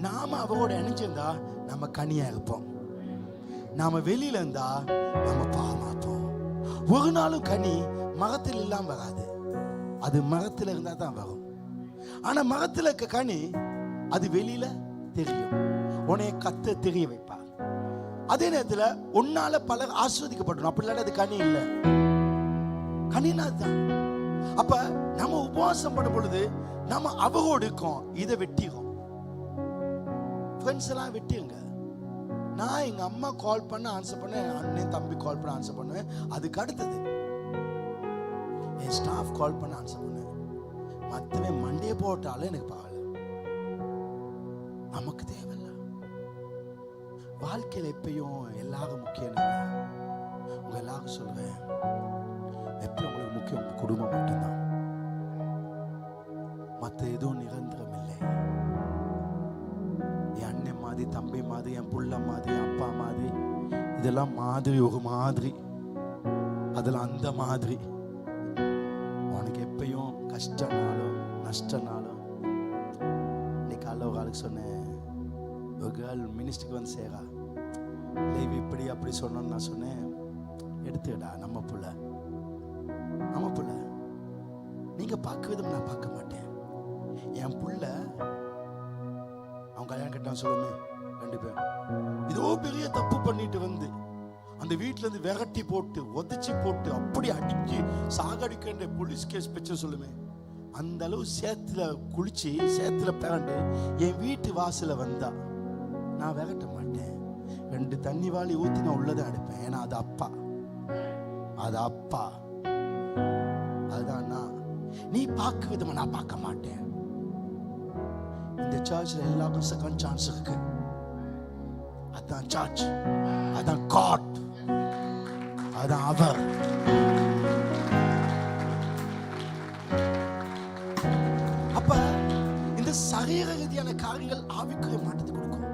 நாம அவரோட இணைஞ்சிருந்தா நம்ம கனியா இருப்போம். நாம வெளியில இருந்தா நம்ம பாவமாப்போம். ஒரு நாளும் கனி மகத்தில் இல்லாம வராது, அது மகத்தில் இருந்தா தான் வரும். ஆனா மகத்தில் இருக்க கனி அது வெளியில தெரியும், உன்னைய கத்த தெரிய வைப்பார். அதே நேரத்துல உன்னால பலர் ஆஸ்வதிக்கப்படணும், அப்படி இல்லாத அது கனி இல்லை. கனினா அதுதான். அப்ப நம்ம உபவாசம் பண்ணும் பொழுது நம்ம அவரோடு இருக்கோம், இதை வெட்டிடும். ஃப்ரெண்ட்ஸ் எல்லாம் வெட்டிங்க. நான் எங்க அம்மா கால் பண்ண ஆன்சர் பண்ணேன், அண்ணன் தம்பி கால் பண்ண ஆன்சர் பண்ணுவேன். அதுக்கு அடுத்தது என் ஸ்டாஃப் கால் பண்ண ஆன்சர் பண்ணுவேன். மற்றவன் மண்டே போட்டாலும் எனக்கு பரவாயில்ல, நமக்கு தேவையில்ல. வாழ்க்கையில் எப்பயும் எல்லாரும் முக்கியம் இல்லை. உங்க எல்லாரும் சொல்லுவேன், எப்பயும் உங்களுக்கு முக்கியம் உங்க குடும்பம் மட்டும்தான். மற்ற எதுவும் நிரந்தரம் இல்லை. என் அண்ணன் மாதிரி, தம்பி மாதிரி, என் புள்ள மாதிரி, அப்பா மாதிரி, இதெல்லாம் மாதிரி, ஒரு மாதிரி, அதெல்லாம் அந்த மாதிரி. உனக்கு எப்பயும் கஷ்டனாலும் நஷ்டனாலும். இன்னைக்கு காலைல ஒரு ஆளுக்கு சொன்னேன், ஒரு கேர்ள் மினிஸ்ட்ரிக்கு வந்து சேரா, லைவ் இப்படி அப்படி சொன்னோன்னு நான் சொன்னேன், எடுத்துடா, நம்ம புள்ள, நம்ம புள்ள, நீங்க பார்க்க விதம் நான் பார்க்க மாட்டேன். என் புள்ள அவன் கல்யாணம் கட்டான் சொல்லுமே, ரெண்டு பேரும் ஏதோ பெரிய தப்பு பண்ணிட்டு வந்து அந்த வீட்டுல இருந்து விரட்டி போட்டு உதச்சி போட்டு அப்படி அடிச்சு சாகடிக்கின்ற போலீஸ் கேஸ் பெற்ற சொல்லுமே, அந்த அளவு சேத்துல குளிச்சு சேத்துல பிறண்டு என் வீட்டு வாசல வந்தா நான் விரட்ட மாட்டேன். ரெண்டு தண்ணி வாளி ஊத்தி நான் உள்ளதை அடிப்பேன். ஏன்னா அது அப்பா, அது அப்பா, அதுதான் நான். நீ பார்க்க விதமா நான் பார்க்க மாட்டேன். இந்த சர்ச்ல எல்லாருக்கும் செகண்ட் சான்ஸ் இருக்கு. அதான் சர்ச், அதான் காட், அதான் அவர். அப்ப இந்த சரீர ரீதியான காரியங்கள் ஆவிக்குரிய மாற்றத்தை கொடுக்கும்.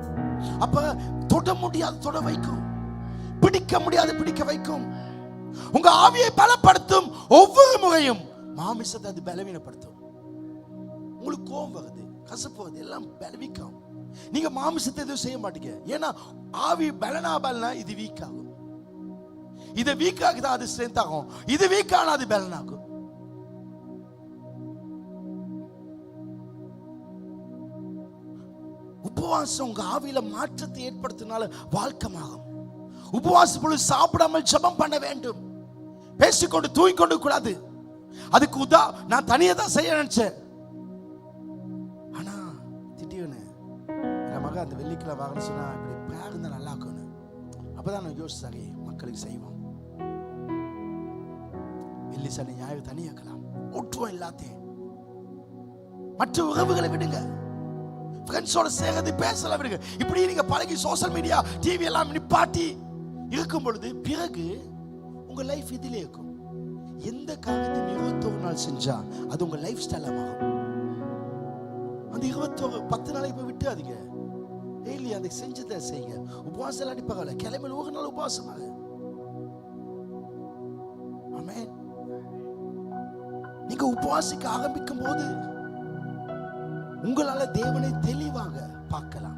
அப்ப தொட முடியாது தொட வைக்கும், பிடிக்க முடியாது பிடிக்க வைக்கும். உங்க ஆவியை பலப்படுத்தும். ஒவ்வொரு முறையும் மாமிசத்தை அது பலவீனப்படுத்தும். உங்களுக்கு கோபம் வருது, கசப்பு வருது, எல்லாம் பலவீக்கம். நீங்க மாமிசத்தை எதுவும் செய்ய மாட்டீங்க. ஏன்னா ஆவி பலனா இது வீக் ஆகும். இது வீக் ஆகுதா அது ஸ்ட்ரென்த் ஆகும். இது வீக் ஆனா அது பலனாகும். உபவாசம் உங்க ஆவியில மாற்றத்தை ஏற்படுத்தினால வாழ்க்கமாகும். உபவாசம் பொழுது சாப்பிடாமல் ஜெபம் பண்ண வேண்டும். பேசிக்கொண்டு தூங்கிக்கொண்டு கூடாது. அதுக்கு நான் தனியா தான் செய்ய நினைச்சேன். ஆனா திடீர்னு என் மகன் அந்த வெள்ளிக்கிழமை வாங்கன்னு சொன்னா, இப்படி பேர் இருந்தா நல்லா இருக்கணும். அப்பதான் நான் யோசிச்சு, சரி மக்களுக்கு செய்வோம். வெள்ளி சனி ஞாயிறு தனியாக்கலாம், ஒட்டுவோம் எல்லாத்தையும். மற்ற உறவுகளை விடுங்க, ஃப்ரெண்ட்ஸோட சேர்ந்து பேசலாம் விடுங்க. இப்படி நீங்க பழகி சோசியல் மீடியா டிவி எல்லாம் நிப்பாட்டி இருக்கும் பொழுது பிறகு உங்க லைஃப் இதிலே இருக்கும். எந்த காரியத்தையும் 21 நாள் செஞ்சா அது உங்க லைஃப் ஸ்டைலா மாறும். அந்த 10 நாளைக்கு போய் விட்டுறாதீங்க. டெய்லி அதை செஞ்சதை செய்யுங்க. உபவாசம் எல்லாம் அடிப்பாங்கல்ல, கிளம்பில் ஒரு நாள் உபவாசமாக. ஆமென். நீங்க உபவாசிக்க ஆரம்பிக்கும் போது உங்களால தேவனை தெளிவாக பார்க்கலாம்.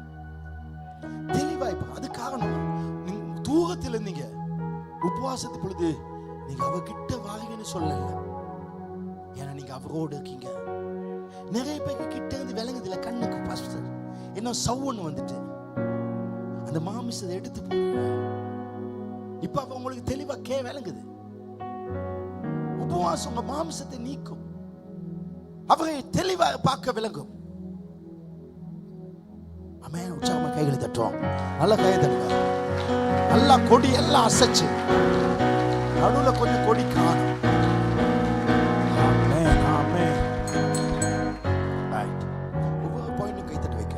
தெளிவாய்ப்பு. அது காரணம், நீங்க தூரத்தில் இருந்தீங்க. உபவாசத்து பொழுது நீங்க அவர்கிட்ட வாங்கன்னு சொல்லல, ஏன்னா நீங்க அவரோடு இருக்கீங்க. நிறைய பேருக்கு கிட்ட இருந்து விளங்குதுல கண்ணுக்கு பாஸ்டர் என்ன சவுன்னு வந்துட்டு அந்த மாமிசத்தை எடுத்து போடுங்க. இப்ப அவ உங்களுக்கு தெளிவா விளங்குது. உபவாசம் உங்க மாமிசத்தை நீக்கும், அவரை தெளிவாக பார்க்க விளங்கும். ஆமென். உற்சாகமா கைகளை தட்டுவோம். நல்ல கையை தட்டுங்க. நல்லா கொடி எல்லாம் அசைச்சு நடுவுல கொஞ்சம் கொடி காணும். ஆமென், ஆமென். ரைட். ஒவ்வொரு பாயிண்டும் கை தட்டி வைக்க.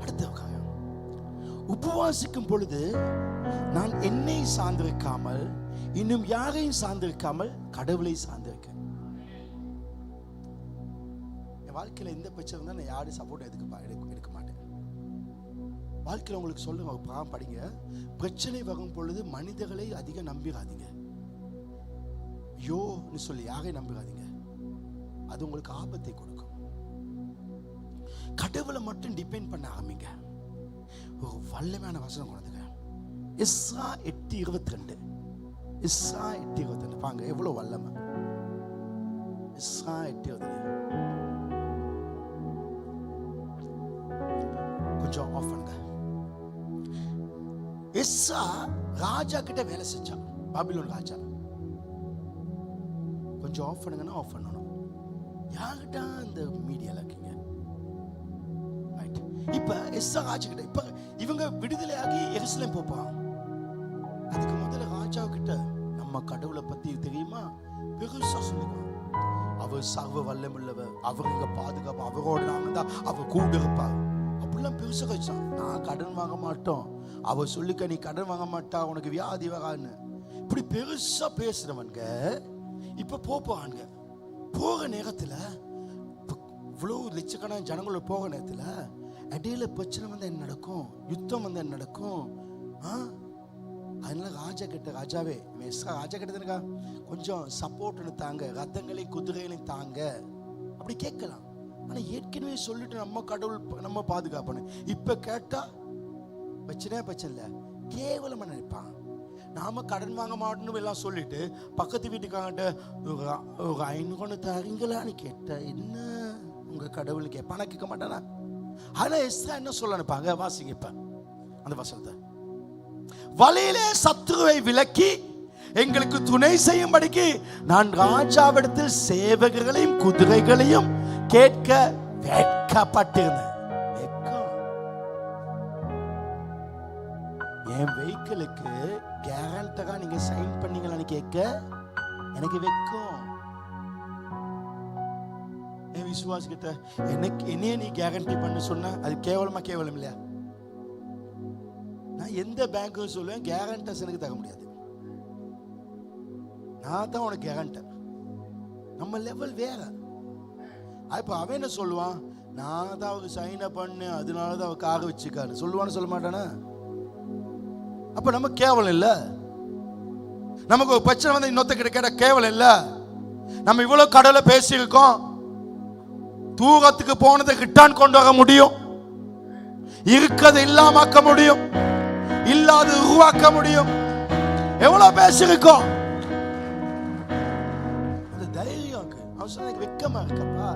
அடுத்த காரியம் உபவாசிக்கும் பொழுது நான் என்னை சார்ந்திருக்காமல், இன்னும் யாரையும் சார்ந்திருக்காமல் கடவுளை சார்ந்திருக்கேன். என் வாழ்க்கையில எந்த பிரச்சனை இருந்தா நான் யாரும் சப்போர்ட் எடுக்க மாட்டேன். வாழ்க்கையில் உங்களுக்கு சொல்லுங்க, பாவம் படிங்க. பிரச்சனை வரும் பொழுது மனிதர்களை அதிகம் நம்பிடாதீங்க. யோன்னு சொல்லி யாரையும் நம்பிடாதீங்க, அது உங்களுக்கு ஆபத்தை கொடுக்கும். கடவுளை மட்டும் டிபெண்ட் பண்ண ஆரம்பிங்க. ஒரு வல்லமையான வசனம் கொண்டதுங்க, எஸ்ரா 8:22. எஸ்ரா 8:22 பாங்க, எவ்வளவு வல்லமை. எஸ்ரா 8:22 கொஞ்சம் ஆஃப் பண்ணுங்க. எஸ்ரா ராஜா கிட்ட வேலை செஞ்சான், பாபிலோன் ராஜா. கொஞ்சம் ஆஃப் பண்ணுங்கன்னா ஆஃப் பண்ணணும். யார்கிட்ட இந்த மீடியால இருக்கீங்க? இப்ப எஸ்ரா ராஜா கிட்ட, இப்ப இவங்க விடுதலையாகி எருசலேம் போப்பான். அதுக்கு முதல்ல ராஜா கிட்ட நம்ம கடவுளை பத்தி தெரியுமா பெருசா சொல்லுவான். அவர் சர்வ வல்லமுள்ளவர், அவர் இங்க பாதுகாப்பு, அவரோட நாங்க தான், அவர் கூட இருப்பார் அப்படிலாம் பெருசா வச்சான். நான் கடன் வாங்க மாட்டோம், அவர் சொல்லிக்க நீ கடன் வாங்க மாட்டா, உனக்கு வியாதி வரான்னு இப்படி பெருசா பேசுறவங்க இப்ப போப்பாங்க. போக நேரத்துல இவ்வளவு லட்சக்கணக்கான ஜனங்களோட போக நேரத்துல இடையில பிரச்சனை வந்து என்ன நடக்கும், யுத்தம் வந்து என்ன நடக்கும். அதனால ராஜா கிட்ட, ராஜாவே ராஜா கிட்ட கொஞ்சம் சப்போர்ட் தாங்க, ரத்தங்களையும் குதிரைகளையும் தாங்க அப்படி கேட்கலாம். ஆனா ஏற்கனவே சொல்லிட்டு நம்ம கடவுள் நம்ம பாதுகாப்பணும். இப்ப கேட்டா பிரச்சனை இல்லை, கேவலமா நினைப்பான். நாம கடன் வாங்க மாட்டோம்னு எல்லாம் சொல்லிட்டு பக்கத்து வீட்டுக்காங்கிட்ட ஒரு 500 தரீங்களான்னு கேட்ட, என்ன உங்க கடவுள் கேட்பானா? கேட்க மாட்டானா? ஆனா எஸ்ரா என்ன சொல்ல நினைப்பாங்க, வாசிங்க இப்ப அந்த வசனத்தை. வழியிலே சத்துருவை விலக்கி எங்களுக்கு துணை செய்யும்படிக்கு நான் ராஜாவிடத்தில் சேவகர்களையும் குதிரைகளையும் கேட்க வெட்கப்பட்டிருந்தேன். என் வெஹிக்கிளுக்கு கேரண்டரா நீங்க சைன் பண்ணீங்களான்னு கேட்க எனக்கு வெட்கம். என் விசுவாஸ் கிட்ட எனக்கு என்னைய நீ கேரண்டி பண்ண சொன்ன, அது கேவலமா? கேவலம் இல்லையா? நான் எந்த பேங்க்கும் சொல்லுவேன், கேரண்டர்ஸ் எனக்கு தர முடியாது, நான் தான் உனக்கு கேரண்டர். நம்ம லெவல் வேற. இப்ப அவன் என்ன சொல்லுவான், நான் தான் அவருக்கு சைன் பண்ணு, அதனாலதான் அவ காக வச்சுக்காரு சொல்லுவான்னு சொல்ல மாட்டானா? அப்ப நம்ம கேவலம் இல்ல. நமக்கு ஒரு பிரச்சனை வந்து இன்னொத்த கிட்ட கேட்ட கேவலம் இல்ல. நம்ம இவ்வளவு கடவுளை பேசியிருக்கோம், தூரத்துக்கு போனதை கிட்டான் கொண்டு வர முடியும், இருக்கிறது இல்லாமக்க முடியும், இல்லாத உருவாக்க முடியும். எவ்வளவு பேசியிருக்கோம், அது தைரியம் வெக்கமா இருக்கப்பா.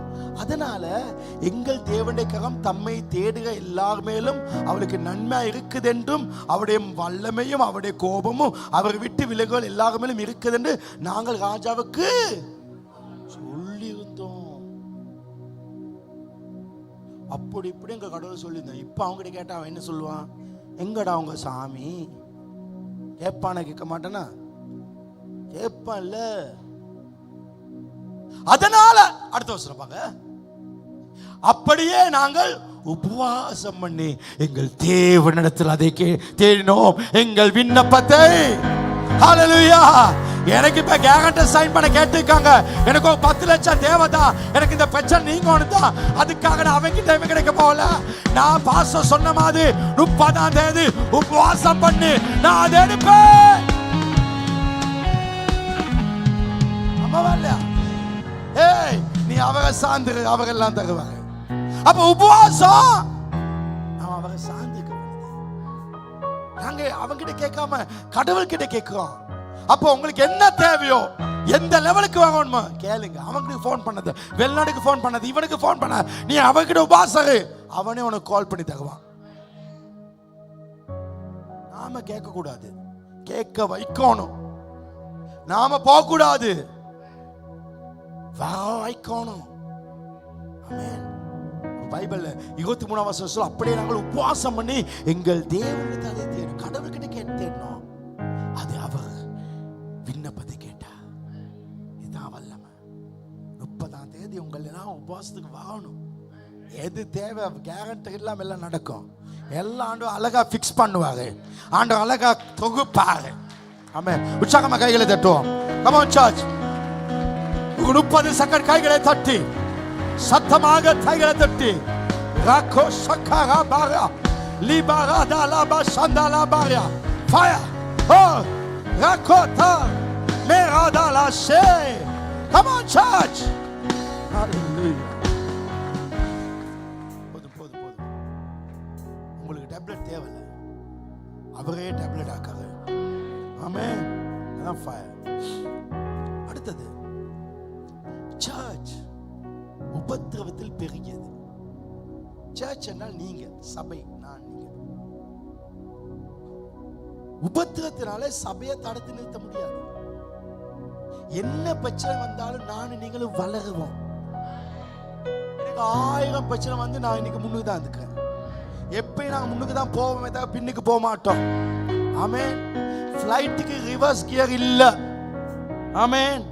அதனால எங்கள் தேவனுடைய கரம் தம்மை தேடுக எல்லார் மேலும் அவளுக்கு நன்மை இருக்குது என்றும் அவருடைய வல்லமையும் அவருடைய கோபமும் அவர் விட்டு விலகுகள் எல்லார் மேலும் இருக்குது என்று நாங்கள் ராஜாவுக்கு சொல்லியிருந்தோம். அப்படி இப்படி எங்க கடவுள் சொல்லியிருந்தோம். இப்ப அவங்க கேட்டா அவன் என்ன சொல்லுவான், எங்கடா அவங்க சாமி? கேட்பான? கேட்க மாட்டானா? கேட்பான்ல. அதனால அடுத்த வசனம் பாங்க, அப்படியே நாங்கள் உபவாசம் பண்ணி எங்கள் தேவனிடத்தில் அதை தேடினோம், எங்கள் விண்ணப்பத்தை. ஹல்லேலூயா. எனக்கு இப்ப கேரண்டர் சைன் பண்ண கேட்டிருக்காங்க, எனக்கு ஒரு 10 லட்சம் தேவைதா, எனக்கு இந்த பிரச்சனை நீங்க ஒண்ணுதா, அதுக்காக நான் அவங்க டைம் கிடைக்க போகல. நான் பாஸ்டர் சொன்ன மாதிரி 30ஆம் தேதி உபவாசம் பண்ணி நான் அதை எடுப்பேன். ஏய், நீ அவரை சார்ந்து அவரெல்லாம் தருவாங்க. அப்ப உபவாசம் அவரை சார்ந்து நாங்க அவங்க கேட்காம கடவுள் கிட்ட கேட்கிறோம். அப்போ உங்களுக்கு என்ன தேவையோ, எந்த லெவலுக்கு வாங்கணுமோ கேளுங்க. அவங்களுக்கு போன் பண்ணது, வெளிநாட்டுக்கு போன் பண்ணது, இவனுக்கு போன் பண்ண, நீ அவகிட்ட உபாசரு, அவனே உனக்கு கால் பண்ணி தருவான். நாம கேட்க கூடாது, கேட்க வைக்கணும். நாம போக கூடாது, வைக்கணும். ஆமென். பைபிள்ல 23ஆம் வசனம் சொல்ல, அப்படியே நாங்கள் உபவாசம் பண்ணி எங்கள் தேவனுக்கு அதை தேடணும், கடவுள்கிட்ட கேட்டோம். அது அவர் விண்ணப்பத்தை கேட்டா. இதுதான் வல்லமை. 30ஆம் தேதி உங்கள் எல்லாம் உபவாசத்துக்கு வாங்கணும். எது தேவை கேரண்டி இல்லாம எல்லாம் நடக்கும். எல்லாம் ஆண்டு அழகா பிக்ஸ் பண்ணுவாரு, ஆண்டு அழகா தொகுப்பாரு. ஆமென். உற்சாகமா கைகளை தட்டுவோம். Come on church. 30 செகண்ட் கைகளை தட்டி சத்தமாக கைகளை தட்டி ராகோ சக்கரா பாரா லிபாரா தாலா சந்தாலா பாரா ஃபயர் ஓ ராகோதா மேரா தாலா ஷே. Come on church. Hallelujah. போதும். உங்களுக்கு டேப்லெட் தேவையில்லை, அவரே டேப்லெட் ஆக்காது. ஆமென். அதான் ஃபயர். அடுத்தது சர்ச் உபத்திரவத்தில் பெருகியது. சர்ச் என்றால் நீங்க, சபை, நான், நீங்க. உபத்திரத்தினாலே சபையை தடுத்து நிறுத்த முடியாது. என்ன பிரச்சனை வந்தாலும் நானும் நீங்களும் வளருவோம். எனக்கு 1000 பிரச்சனை வந்து நான் இன்னைக்கு முன்னுக்கு தான் இருக்கிறேன். எப்பயும் நாங்கள் முன்னுக்கு தான் போவோமே தவிர பின்னுக்கு போக மாட்டோம். ஆமென். ஃப்ளைட்டுக்கு ரிவர்ஸ் கியர் இல்ல. ஆமென்.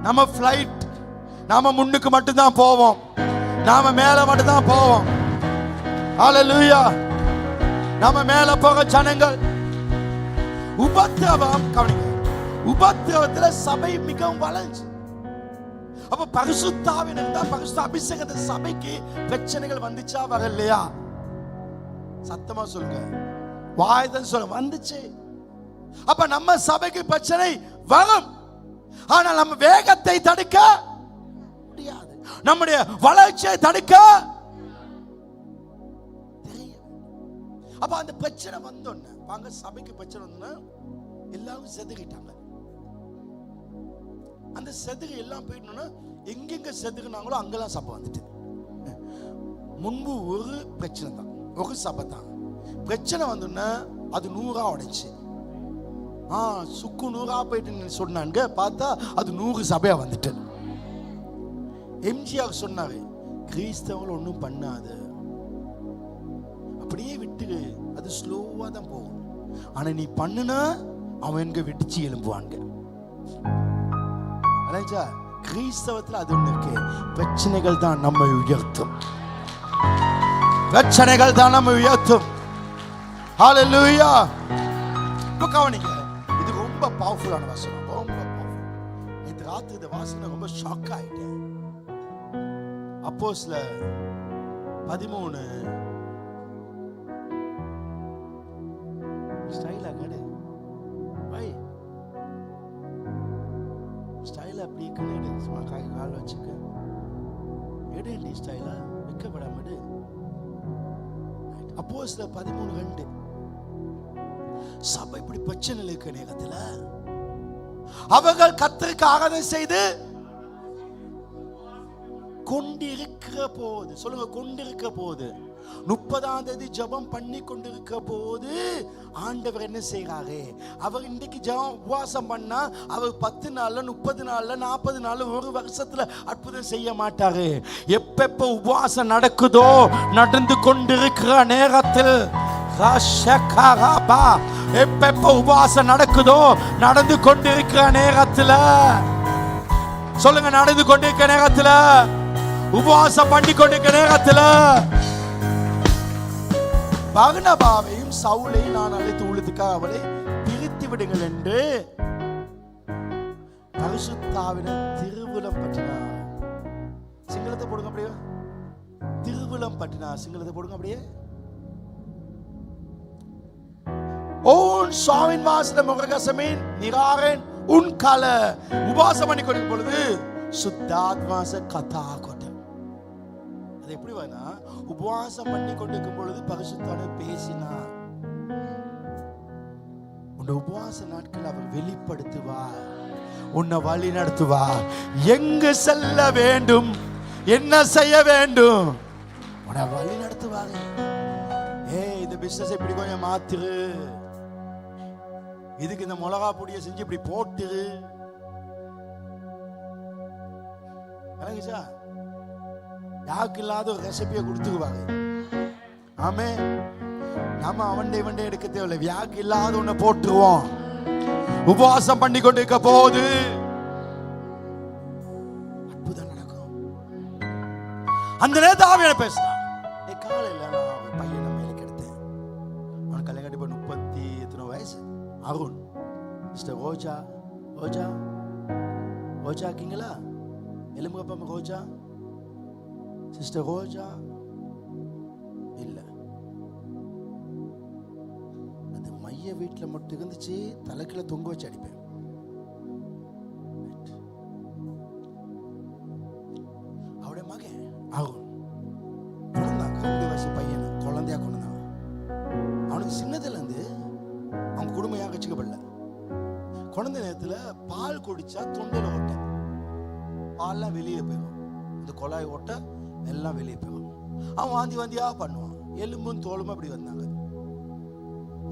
நம்ம ஃப்ளைட் நாம முன்னுக்கு மட்டும் தான் போவோம், நாம மேல மட்டும் தான் போவோம். ஹல்லேலூயா. நாம மேல போக ஜனங்கள். உபத்திரவம் கவனிங்க, உபத்திரவத்துல சபை மிகவும் வளர்ச்சி. அப்ப பரிசுத்தாவின் இருந்தா பரிசுத்த அபிஷேகத்தை சபைக்கு பிரச்சனைகள் வந்துச்சா வரலையா? சத்தமா சொல்லுங்க, வாய்தான் சொல்லுங்க, வந்துச்சு. அப்ப நம்ம சபைக்கு பிரச்சனை வரும், ஆனால் நம்ம வேகத்தை தடுக்க முடியாது, நம்முடைய வளர்ச்சியை தடுக்க தெரியும். அப்ப அந்த பிரச்சனை வந்தோன்னு வாங்க, சபைக்கு பிரச்சனை வந்தோன்னா எல்லாரும் செதுக்கிட்டாங்க. அந்த செதுகு எல்லாம் போயிட்டோம்னா எங்கெங்க செதுக்குனாங்களோ அங்கெல்லாம் சபை வந்துட்டு. முன்பு ஒரு பிரச்சனை தான், ஒரு சபை தான். பிரச்சனை வந்தோன்னா அது 100 உடைச்சு, சுக்கு 100 போயிட்டு சொன்னாங்க. பார்த்தா அது 100 சபையா வந்துட்டு. எம்ஜிஆர் சொன்னாரு, கிறிஸ்தவர்கள் ஒன்றும் பண்ணாது, அப்படியே விட்டு அது ஸ்லோவா தான் போகும். ஆனா நீ பண்ணுனா அவன் எங்க வெடிச்சு எழும்புவாங்க. கிறிஸ்தவத்தில் அது ஒண்ணு இருக்கு, பிரச்சனைகள் தான் நம்ம உயர்த்தும். பிரச்சனைகள் தான் நம்ம உயர்த்தும். ஹல்லேலூயா. கவனிங்க, இது ரொம்ப பவர்ஃபுல்லான வசனம், ரொம்ப பவர்ஃபுல். நேற்று ராத்திரி இந்த வாசனை ரொம்ப ஷாக் ஆயிட்டேன். அப்போஸ்தலர் 13 ஸ்டைலா கடை வை ஸ்டைலா அப்படி கனெடு சும்மா கால் வச்சுக்க எடு ஸ்டைலா வெக்கப்படாம எடு. அப்போஸ்தலர் 13:2 சபை இப்படி பிரச்சனை இருக்க நேரத்துல அவர்கள் கர்த்தருக்கு ஆராதனை செய்து கொண்டிருக்கிற போது, சொல்லுங்க கொண்டிருக்கிற போது, 30ஆம் தேதி ஜெபம் பண்ணி கொண்டிருக்கிற போது ஆண்டவர் என்ன செய்யறாரு? அவர் இன்றைக்கு ஜெபம் உபவாசம் பண்ணா அவர் 10 நாள்ல 30 நாள்ல 40 நாள்ல ஒரு வருஷத்துல அற்புதம் செய்ய மாட்டாரு. எப்ப உபவாசம் நடக்குதோ, நடந்து கொண்டிருக்கிற நேரத்தில் எப்ப உபவாசம் நடக்குதோ, நடந்து கொண்டிருக்கிற நேரத்துல, சொல்லுங்க, நடந்து கொண்டிருக்கிற நேரத்துல, உபவாசம் பண்ணி கொண்டிருக்கிற நேரத்துல பர்னபாவையும் சவுலையும் நான் அழைத்து ஊழியத்துக்காக அவளை பிரித்து விடுங்கள் என்று பரிசுத்தாவினர் திருவுளம் பற்றினார். சிங்களத்தை போடுங்க அப்படியே, திருவுளம் பற்றினார். சிங்களத்தை போடுங்க அப்படியே. ஓன் சாவின் வாசன முககசமேன் நிராரன் உன் கால உபவாசம் பண்ணி கொண்டிருக்கும் பொழுது சுத்தாத்மாச கதா கொட்ட. அது எப்படி வேணா, உபவாசம் பண்ணி கொண்டிருக்கும் பொழுது பரிசுத்தாவினர் பேசினார். உன்னை உபவாச நாட்கள் அவர் வெளிப்படுத்துவார், உன்னை வழி நடத்துவார். எங்கு செல்ல வேண்டும், என்ன செய்ய வேண்டும், உன்னை வழி நடத்துவார். இந்த பிசினஸ் இப்படி கொஞ்சம் மாத்திரு, இதுக்கு இந்த மிளகா பொடியை செஞ்சு இப்படி போட்டு, யாருக்கு இல்லாத ஒரு ரெசிபியை கொடுத்துக்குவாங்க. ஆமே, நம்ம அவண்டே வண்டே எடுக்க தேவையில்லை, வியாக்கு இல்லாத ஒண்ண போட்டுருவோம். உபவாசம் பண்ணி கொண்டு இருக்க போது அற்புதம் நடக்கும். அந்த நேரத்தில் ஆவியான பேசுறான். காலையில் நான் ஒரு பையனை மேலுக்கு எடுத்தேன். அவனுக்கு கல்யாணம் கட்டி 30 வயசு. அருண். மிஸ்டர் ரோஜா, ரோஜா ரோஜா இருக்கீங்களா? எலும்புப்பா ரோஜா. சிஸ்டர் ரோஜா இல்ல, அது மைய வீட்டில் மட்டும் இருந்துச்சு. தலைக்குள்ள தொங்க வச்சு அடிப்பேன். அவருடைய மகன் அருண் கொண்டாங்க. 2 வயசு பையனை குழந்தையா கொண்டாங்க. அவனுக்கு சின்னதுல இருந்து அவங்க குடும்பம் வச்சுக்கப்படல. குழந்தை நேரத்தில் பால் குடிச்சா தொண்டையில ஓட்ட, பால்லாம் வெளியே போயிடும். இந்த குழாய் ஓட்ட எல்லாம் வெளியே போயிடும். அவன் வாந்தி வாந்தியா பண்ணுவான். எலும்பும் தோலுமா அப்படி வந்தாங்க.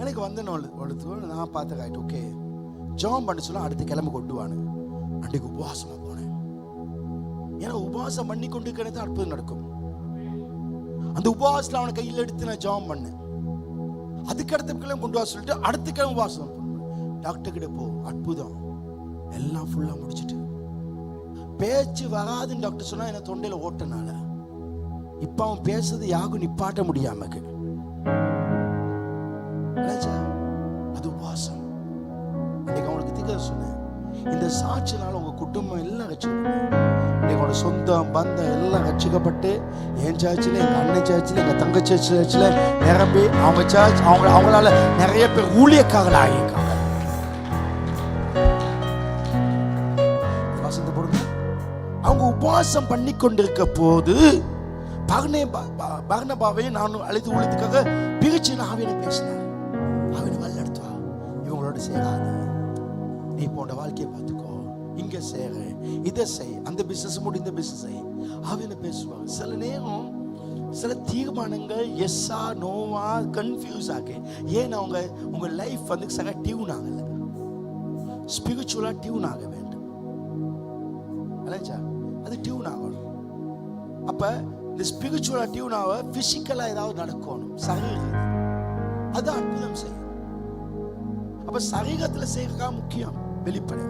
எனக்கு வந்த நான் பார்த்த காய்ட்டு ஓகே ஜாம் பண்ண சொல்ல அடுத்த கிளம்பு கொண்டுவானு. அன்றைக்கு உபவாசமா போனேன். ஏன்னா உபவாசம் பண்ணி கொண்டு இருக்கிறது அற்புதம் நடக்கும். அந்த உபவாசத்தில் அவனை கையில் எடுத்து நான் ஜாம் பண்ணேன். அதுக்கு அடுத்த கிளம்பு கொண்டு வா சொல்லிட்டு அடுத்த கிளம்பு உபவாசம். டாக்டர் கிட்ட போ, அற்புதம் எல்லாம் ஃபுல்லா முடிச்சுட்டு பேச்சு வராதுன்னு டாக்டர் சொன்னா என்ன தொண்டையில ஓட்டனால. இப்ப அவன் பேசுறது யாருக்கும் நிப்பாட்ட முடியாம அது உபவாசம். இன்னைக்கு அவனுக்கு திக்க சொன்னேன், இந்த சாட்சினால உங்க குடும்பம் எல்லாம் ரட்சிக்கப்படும். உங்களோட சொந்தம் பந்தம் எல்லாம் ரட்சிக்கப்பட்டு என் சர்ச்சில், எங்க அண்ணன் சர்ச்சில், எங்க தங்கச்சி சர்ச்சில் நிரம்பி அவங்க சர்ச் அவங்களால நிறைய பேர் ஊழியக்காரர்கள் ஆகியிருக்காங்க. அவங்க உபவாசம் பண்ணி கொண்டிருக்க போது பர்னபாவையும் நானும் அழைத்து ஊழியத்துக்காக பிரிச்சு ஆவியனை பேசினார். ஆவியனை வழிநடத்துவா, இவங்களோட சேராது, நீ போன்ற வாழ்க்கையை பார்த்துக்கோ, இங்க சேர, இதை செய், அந்த பிசினஸ் முடி, இந்த பிசினஸ் செய். ஆவியனை பேசுவாங்க. சில நேரம் சில தீர்மானங்கள் எஸ்ஸா நோவா கன்ஃபியூஸ் ஆகி, ஏன் அவங்க உங்க லைஃப் வந்து சரியா டியூன் ஆகல, ஸ்பிரிச்சுவலா டியூன் ஆக வேண்டும். அது டியூன் ஆகணும். அப்ப இந்த ஸ்பிரிச்சுவலா டியூன் ஆக பிசிக்கலா ஏதாவது நடக்கணும். சரீரம் அது அற்புதம் செய்யும். அப்ப சரீரத்துல செய்யறதா முக்கியம். வெளிப்படை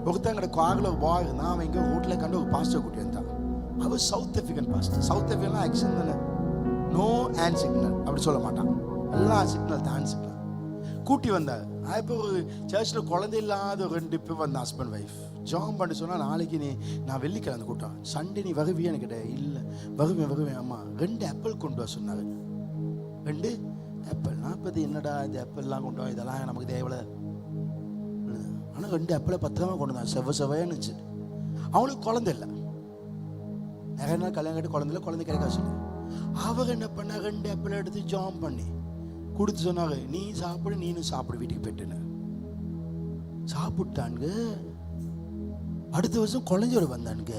ஒருத்தங்கட கார்ல ஒரு பாய் இருந்தான். அவன் எங்க ரோட்ல கண்டு ஒரு பாஸ்டர் கூட்டி வந்தான். அவர் south African pastor. South African action தானே, நோ ஹேண்ட் சிக்னல் அப்படி சொல்ல மாட்டான். எல்லாம் சிக்னல் தான், ஹேண்ட் சிக்னல் கூட்டி வந்தார். இப்போ ஒரு சர்ச்சில் குழந்தை இல்லாத 2 பேர் வந்த ஹஸ்பண்ட் ஒய்ஃப் ஜாம் பண்ணி சொன்னால், நாளைக்கு நான் வெள்ளிக்கிழமை கூட்டம், சண்டே நீ வருவியா? எனக்கு இல்லை, வருவேன். அம்மா 2 ஆப்பிள் கொண்டு வர சொன்னாங்க. 2 ஆப்பிள். 40 என்னடா இந்த ஆப்பிள்லாம் கொண்டு வா, இதெல்லாம் நமக்கு தேவையில்ல. ஆனால் 2 ஆப்பிளை பத்திரமா கொண்டு வந்தான். செவ்வையானுச்சு. அவனுக்கு குழந்தை இல்லை, நிறைய நாள் கல்யாணம் கட்டி குழந்தை இல்லை, குழந்தை கிடைக்கா சொல்லி அவர் என்ன பண்ண, 2 ஆப்பிளை எடுத்து ஜாம் பண்ணி கொடுத்து சொன்னாங்க, நீ சாப்பிடு, நீனும் சாப்பிடு, வீட்டுக்கு போயிட்டுன்னு சாப்பிட்டானுங்க. அடுத்த வருஷம் குழந்தையோட வந்தானுங்க.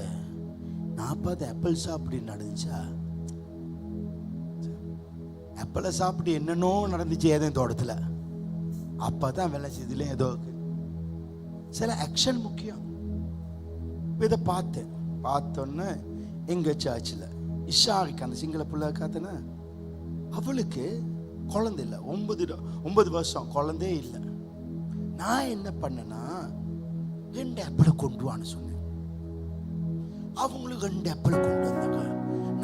40 ஆப்பிள் சாப்பிட்டு நடந்துச்சா? ஆப்பிளை சாப்பிட்டு என்னன்னோ நடந்துச்சு ஏதோ தோட்டத்துல. அப்பதான் வேலை செய்ததுல ஏதோ சில ஆக்ஷன் முக்கியம். இதை பார்த்தோன்னு எங்க சர்ச்சில் இஷாரிக்கு அந்த சிங்கள பிள்ளை காத்தன, அவளுக்கு குழந்தை இல்லை, 9 வருஷம் குழந்தையே இல்லை. நான் என்ன பண்ணேன்னா 2 ஆப்பிளை கொண்டு வான்னு சொன்னேன். அவங்களுக்கு 2 ஆப்பிளை கொண்டு வந்தாங்க.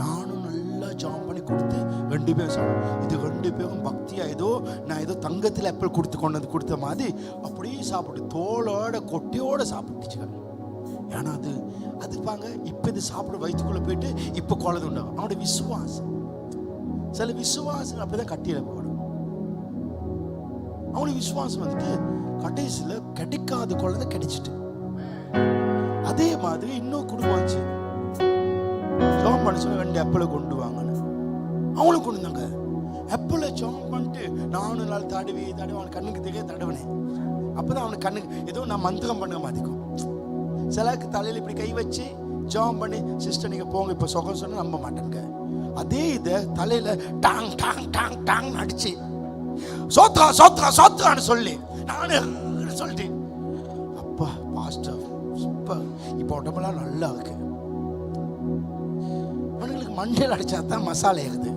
நானும் நல்லா ஜாம் பண்ணி கொடுத்து 2 பேரும் சாப்பிடும். இது 2 பேரும் பக்தியா ஏதோ நான் ஏதோ தங்கத்தில் ஆப்பிள் கொண்டு வந்து கொடுத்த மாதிரி அப்படியே சாப்பிட்டு தோலோட கொட்டையோட சாப்பிட்டுச்சு. ஏன்னா அது பாங்க இப்ப இது சாப்பிட வயிற்றுக்குள்ள போயிட்டு இப்ப குழந்தை உண்டாகும். அவனோட விசுவாசம், சில விசுவாசம் அப்படிதான் கட்டியில போடும். அவனுடைய விசுவாசம் வந்துட்டு கடைசியில கிடைக்காத குழந்தை கிடைச்சிட்டு. அதே மாதிரி இன்னும் குடும்பம் ஜாம் பண்ண சொல்ல 2 ஆப்பிளை கொண்டு வாங்கன்னு அவங்களும் கொண்டு வந்தாங்க. ஆப்பிளை ஜாம் பண்ணிட்டு 4 நாள் தடவி அவன் கண்ணுக்கு தெரிய தடவினேன். அப்பதான் அவனுக்கு கண்ணுக்கு ஏதோ நான் மந்திரம் பண்ண மாதிரிக்கும். சிலருக்கு தலையில இப்படி கை வச்சு ஜாம் பண்ணி, சிஸ்டர் நீங்க போங்க இப்ப சுகம் சொன்ன நம்ப மாட்டேங்க. அதே இதை தலையில டாங் டாங் டாங் டாங் அடிச்சு சோத்ரா சோத்ரா சோத்ரான்னு சொல்லி நானு சொல்லிட்டு, அப்பா பாஸ்டர் சூப்பர், இப்ப உடம்பெல்லாம் நல்லா இருக்கு. அவனுங்களுக்கு மண்டையில் அடிச்சாதான் மசாலா ஏறுது.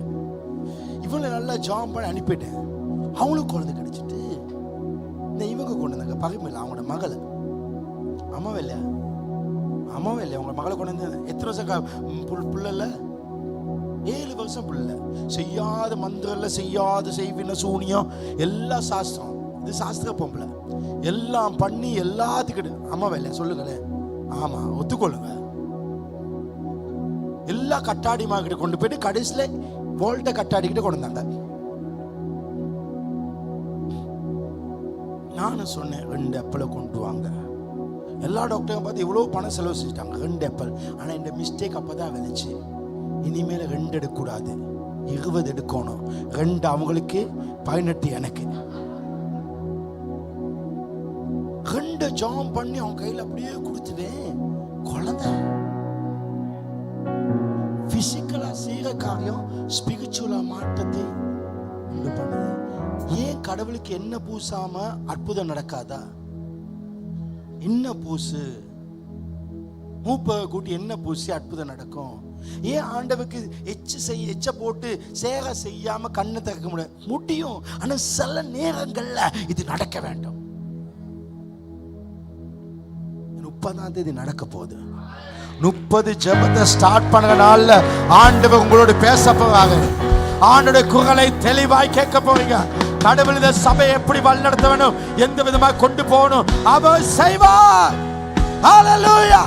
இவங்களை நல்லா ஜாம் பண்ணி அனுப்பிட்டேன். அவங்களுக்கு குழந்தை கிடைச்சிட்டு இவங்க கொண்டு வந்தாங்க பகிர்மில்ல அவங்களோட மகளை. அம்மாவே இல்லையா? அம்மாவே இல்லை. உங்க மகளை கொண்டு வந்து எத்தனை வருஷம் புள்ள இல்லை? 7 வருஷம் புள்ள. செய்யாத மந்திரம்ல, செய்யாத செய்வின சூனியம், எல்லா சாஸ்திரம், இது சாஸ்திர பொம்பளை எல்லாம் பண்ணி எல்லாத்துக்கிட்டு அம்மாவே இல்லை. சொல்லுங்களேன். ஆமா, ஒத்துக்கொள்ளுங்க. எல்லா கட்டாடி மாக்கிட்ட கொண்டு போயிட்டு கடைசியில வோல்ட்ட கட்டாடிக்கிட்ட கொண்டு வந்தாங்க. நானும் சொன்னேன் 2 ஆப்பிளை கொண்டு வாங்க. எல்லா டாக்டரும் பார்த்து இவ்வளோ பணம் செலவு செஞ்சுட்டாங்க. 2 ஆப்பிள். ஆனால் இந்த மிஸ்டேக் அப்பதான் விளைச்சு, இனிமேல் 2 எடுக்கக்கூடாது, 20 எடுக்கணும். 2 அவங்களுக்கு, 18 எனக்கு. 2 ஜாம் பண்ணி அவன் கையில் அப்படியே கொடுத்துட்டேன். குழந்தை பிசிக்கலா செய்கிற காரியம் ஸ்பிரிச்சுவலா மாற்றத்தை உண்டு பண்ணுது. ஏன் கடவுளுக்கு என்ன பூசாம அற்புதம் நடக்காதா? என்ன பூசு, மூப்ப கூட்டி என்ன பூசி அற்புதம் நடக்கும்? ஏன் ஆண்டவருக்கு எச்ச போட்டு சேக செய்யாம கண்ணை திறக்க முடியும்? ஆனா சில நேரங்கள்ல இது நடக்க வேண்டும். 30ஆம் தேதி நடக்க போகுது. 30 ஜெபத்தை ஸ்டார்ட் பண்ண நாள்ல ஆண்டவர் உங்களோட பேச போவாங்க. ஆண்டோட குரலை தெளிவாய் கேட்க போறீங்க. கடவுள் இந்த சபையை எப்படி வழிநடத்த வேண்டும், எந்த விதமா கொண்டு போகணும், அவர் செய்வார். ஹalleluya.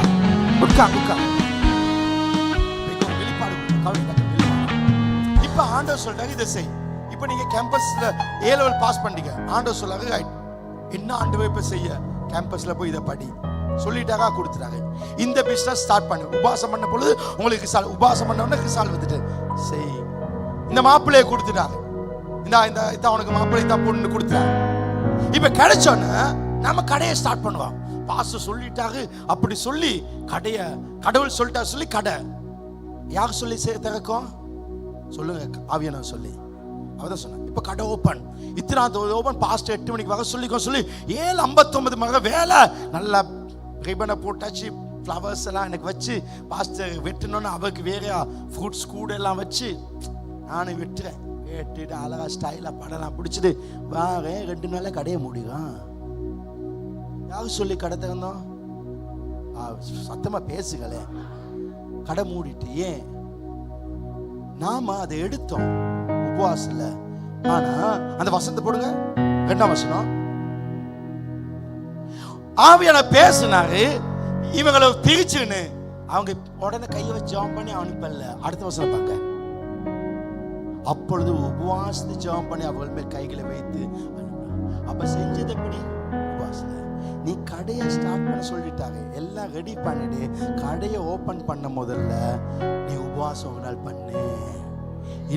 இப்ப ஆண்டவர் சொல்றாரு இதை செய். இப்ப நீங்க கேம்பஸ்ல A level பாஸ் பண்ணீங்க. ஆண்டவர் சொல்றாரு ரைட், என்ன ஆண்டவர் இப்ப செய்ய, கேம்பஸ்ல போய் இதை படி சொல்லிட்டாங்க, கொடுத்துட்டாங்க. இந்த பிசினஸ் ஸ்டார்ட் பண்ணு. உபாசம் பண்ண பொழுது உங்களுக்கு உபாசம் பண்ண உடனே ரிசால்ட் வந்துட்டு செய். இந்த மாப்பிள்ளையை கொடுத்துட்டாங்க. இந்த அவனுக்கு மாப்பிள்ளை தான் பொண்ணு கொடுத்துட்டாங்க. இப்ப கிடைச்சோன்னு நம்ம கடையை ஸ்டார்ட் பண்ணுவோம். பாஸ்டர் சொல்லிட்டாரு அப்படி சொல்லி கடையை, கடவுள் சொல்லிட்டா சொல்லி கடை யார் சொல்லி திறக்கும் சொல்லுங்க? ஆவியானவர் சொல்லி அவதான் சொன்ன. இப்ப கடை ஓபன், இத்தனாவது ஓபன். பாஸ்டர் 8 மணிக்கு வர சொல்லிக்கோ சொல்லி 7:59 மக வேலை நல்லா ரிபனை போட்டாச்சு, ஃப்ளவர்ஸ் எல்லாம் எனக்கு வச்சு பாஸ்டர் வெட்டணும்னு அவருக்கு வேற ஃப்ரூட்ஸ் கூட எல்லாம் வச்சு நானும் வெட்டுறேன். வெட்டிட்டு அழகா ஸ்டைலா படம்லாம் பிடிச்சிட்டு வாரேன். 2 நாள்ல கடையை முடியும். யாரு சொல்லி கடை திறந்தோம்? சத்தமா பேசுங்களே. கடை மூடிட்டு ஏன்? நாம அதை எடுத்தோம் உபவாசல. ஆனா அந்த வசனத்தை போடுங்க, 2ஆம் வசனம். ஆவியான பேசினாரு, இவங்களை பிரிச்சுன்னு அவங்க உடனே கையை வச்சு ஜெபம் பண்ணி அனுப்பல. அடுத்த வசனம் பார்க்க, அப்பொழுது உபவாசத்தை ஜெபம் பண்ணி அவர்கள் மேல் கைகளை வைத்து அப்ப செஞ்சது எப்படி? உபவாசல. நீ கடையை ஸ்டார்ட் பண்ண சொல்லிட்டாங்க, எல்லாம் ரெடி பண்ணிட்டு கடையை ஓபன் பண்ண முதல்ல நீ உபவாசம் ஒரு நாள் பண்ணு.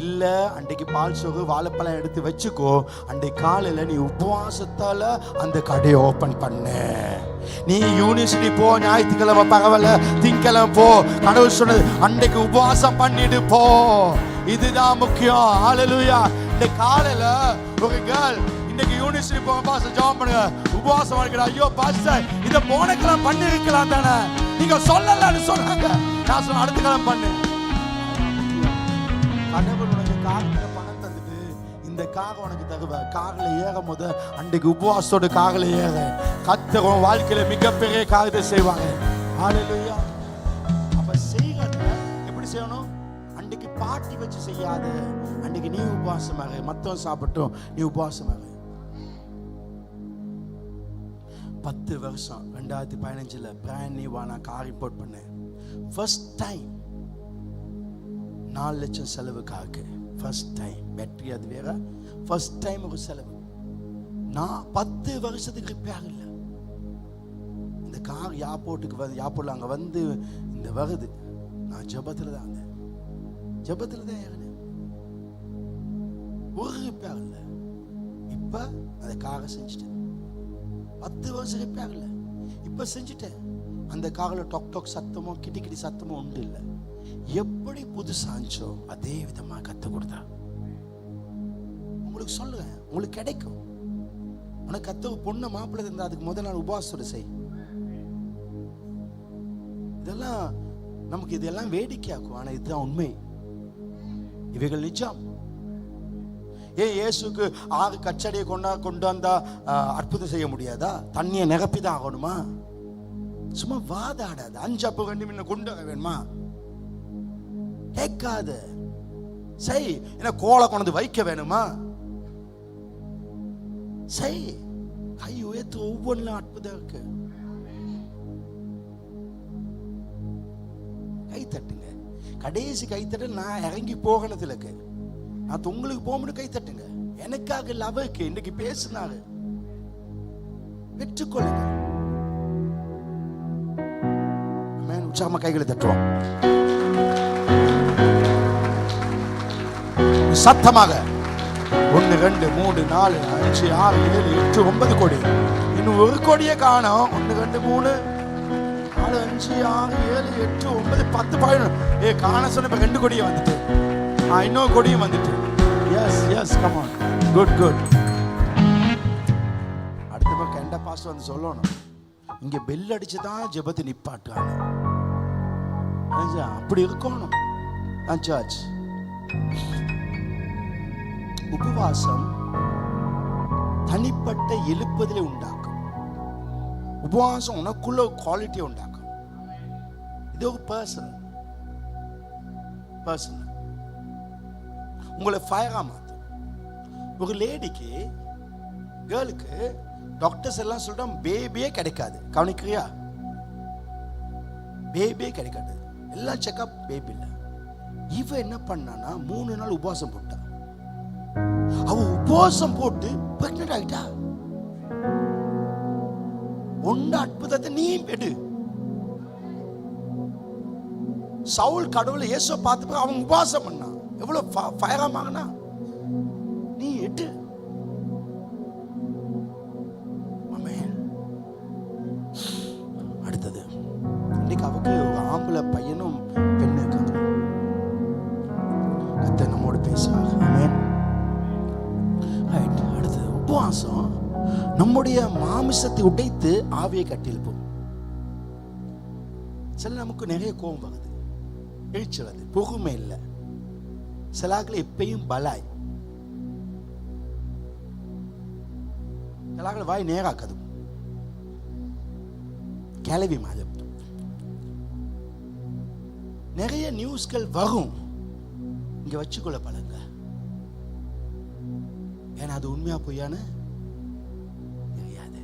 இல்ல அன்றைக்கு பால் சோறு வாழைப்பழம் எடுத்து வச்சுக்கோ. அன்றைக்கு காலையில நீ உபவாசத்தால அந்த கடையை ஓபன் பண்ணு. நீ யூனிவர்சிட்டி போ, ஞாயிற்றுக்கிழமை பரவாயில்ல, திங்கக்கிழமை போ. கடவுள் சொன்னது அன்றைக்கு உபவாசம் பண்ணிட்டு போ. இதுதான் முக்கியம். ஹalleluya. இந்த காலையில ஒரு கேர்ள் இன்னைக்கு யூனிவர்சிட்டி போக பாஸ்டர் ஜாம் பண்ணுங்க, உபவாசம் இருக்கிற. ஐயோ பாஸ்டர் இதை போன கிழமை பண்ணி இருக்கலாம் தானே, நீங்க சொல்லலன்னு சொன்னாங்க. நான் சொன்ன அடுத்த கிழமை பண்ணு. கடவுள் உனக்கு கார்ல பணம் தந்துட்டு இந்த காக உனக்கு தருவ. காகல ஏறும் போது அன்றைக்கு உபவாசத்தோட காகல ஏற கர்த்தர் வாழ்க்கையில மிகப்பெரிய காரியத்தை செய்வாங்க. ஹalleluya. அப்ப செய்யறத எப்படி செய்யணும்? அன்றைக்கு பாட்டி வச்சு செய்யாத. அன்றைக்கு நீ உபவாசமாக, மத்தவன் சாப்பிட்டோம், நீ உபவாசமாக. 10 வருஷம் 2015 பிராண்ட் நியூவா நான் கார் இம்போர்ட் பண்ணேன். ஃபர்ஸ்ட் டைம் 4 லட்சம் செலவுக்காக. ஃபர்ஸ்ட் டைம் பேட்டரி அது வேற. ஃபர்ஸ்ட் டைம் ஒரு செலவு. நான் 10 வருஷத்துக்கு ரிப்பேர் இல்லை. இந்த கார் ஏர்போர்ட்டுக்கு வந்து ஏர்போர்ட்ல அங்கே வந்து இந்த வருது. நான் ஜபத்தில் தான் இருந்தேன், ஜபத்தில் தான் ஏறினேன். ஒரு ரிப்பேர் இல்லை. இப்போ அந்த காரை செஞ்சுட்டேன். 10 வருஷம் ரிப்பேர் இல்லை, இப்போ செஞ்சுட்டேன். அந்த காரில் டொக் டொக் சத்தமோ கிட்டி சத்தமோ உண்டு இல்லை. எப்படி புதுசாச்சோ அதே விதமா கத்து கொடுத்தா உங்களுக்கு சொல்லுவேன், உங்களுக்கு கிடைக்கும். ஆனா கத்த பொண்ணு மாப்பிள்ளை இருந்தா அதுக்கு முதல் நாள் உபவாசத்தோட செய். இதெல்லாம் நமக்கு இதெல்லாம் வேடிக்கையாக்கும், ஆனா இதுதான் உண்மை. இவைகள் நிஜம். ஏன் இயேசுக்கு 6 கச்சடியை கொண்டு வந்தா அற்புதம் செய்ய முடியாதா? தண்ணியை நிரப்பிதான் ஆகணுமா? சும்மா வாதாடாது. 5 அப்ப 2 மீன் கொண்டு வர வேணுமா கேட்காது. சரி, என்ன கோலை கொண்டு வைக்க வேணுமா? சரி, கை உயர்த்து ஒவ்வொன்றும் அற்புதம் இருக்கு. கை தட்டுங்க. கடைசி கை தட்ட நான் இறங்கி போகணத்துல இருக்கு. நான் உங்களுக்கு போகணும். கை தட்டுங்க. எனக்காக லவக்கு இன்னைக்கு பேசினாரு. பெற்றுக்கொள்ளுங்க. உற்சாகமா கைகளை தட்டுவோம். சத்தமாக 1 2 3 4 5 6 7 8 9 கோடி. இன்னும் 1 கோடியே காணோம். 1 2 3 4 5 6 7 8 9 10 11. காண சொன்ன 2 கோடியே வந்துட்டு. இன்னொரு கோடியும் வந்துட்டு. Yes come on. குட். அடுத்த பக்கம் கண்ட பாஸ்டர் வந்து சொல்லணும், இங்க பெல் அடிச்சு தான் ஜெபத்தை நிப்பாட்டுறாங்க. அப்படி இருக்கணும். சர்ச் உபவாசம் தனிப்பட்ட எழுப்புதலை உண்டாக்கும். உபவாசம் உனக்குள்ள குவாலிட்டியை உண்டாக்கும். இது ஒரு பர்சனல் உங்களை ஃபயரா மாத்தும். ஒரு லேடிக்கு கேர்ளுக்கு டாக்டர்ஸ் எல்லாம் சொல்றோம் பேபியே கிடைக்காது. கவனிக்கிறியா? பேபியே கிடைக்காது. எல்லாம் செக்அப் பேபி இல்லை. இவ என்ன பண்ணானா 3 நாள் உபவாசம் போட்டா. அவ உபவாசம் போட்டு பிரெக்னன்ட் ஆயிட்டா. ஒண்ட அற்புதத்தை நீ எடு. சவுல் கடவுளை இயேசுவை பார்த்து அவன் உபவாசம் பண்ணா. எவ்வளவு ஃபயரமாகனா நீ எடு. அடுத்தது இன்னைக்கு அவருக்கு ஆம்பளை பையனும் பெண்ணு இருக்காங்க. கர்த்தர் நம்மோடு பேசுவார். ஆமென். அடுத்தது உபவாசம் நம்முடைய மாமிசத்தை உடைத்து ஆவியை கட்டியிருப்போம். சில நமக்கு நிறைய கோபம் வருது, எழுச்சி வருது, பொறுமை இல்லை. சிலாக்கள் எப்பயும் பலாய், சிலாக்கள் வாய் நேராக்காது, கிளவி மாதிரி. நிறைய நியூஸ்கள் வரும். இங்க வச்சுக்கொள்ள பழங்க. ஏன்னா அது உண்மையா பொய்யான தெரியாது.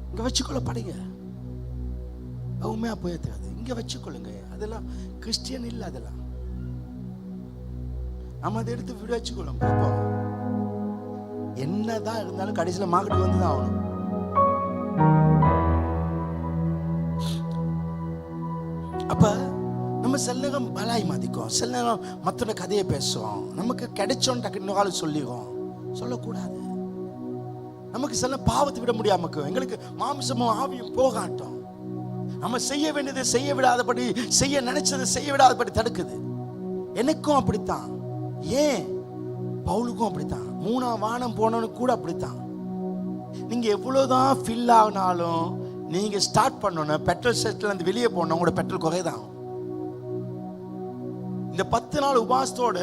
இங்க வச்சுக்கொள்ள படுங்க. உண்மையா பொய்யா தெரியாது. இங்க வச்சுக்கொள்ளுங்க. அதெல்லாம் கிறிஸ்டியன் இல்லை. அதெல்லாம் நம்ம அதை எடுத்து விட வச்சுக்கொள்ளும். பார்ப்போம். என்னதான் இருந்தாலும் கடைசியில் மார்க்கெட்டுக்கு வந்துதான் ஆகணும். அப்ப நம்ம சில நேரம் பலாய் மதிக்கும், சில நேரம் மற்றோட கதையை பேசுவோம். நமக்கு கிடைச்சோன்னு டக்கு இன்னொரு சொல்லிடுவோம். சொல்லக்கூடாது. நமக்கு சில பாவத்தை விட முடியாம எங்களுக்கு மாம்சமும் ஆவியும் போகாட்டும். நம்ம செய்ய வேண்டியது செய்ய விடாதபடி, செய்ய நினைச்சது செய்ய விடாதபடி தடுக்குது. எனக்கும் அப்படித்தான். ஏன் பவுலுக்கும் அப்படித்தான். 3ஆம் வானம் போனவனுக்கு கூட அப்படித்தான். நீங்க எவ்வளவுதான் ஃபில் ஆனாலும் நீங்க ஸ்டார்ட் பண்ணணும். பெட்ரோல் ஸ்டேஷன்ல இருந்து வெளியே போனோம், உங்களோட பெட்ரோல் குறைதான். இந்த 10 நாள் உபாசத்தோட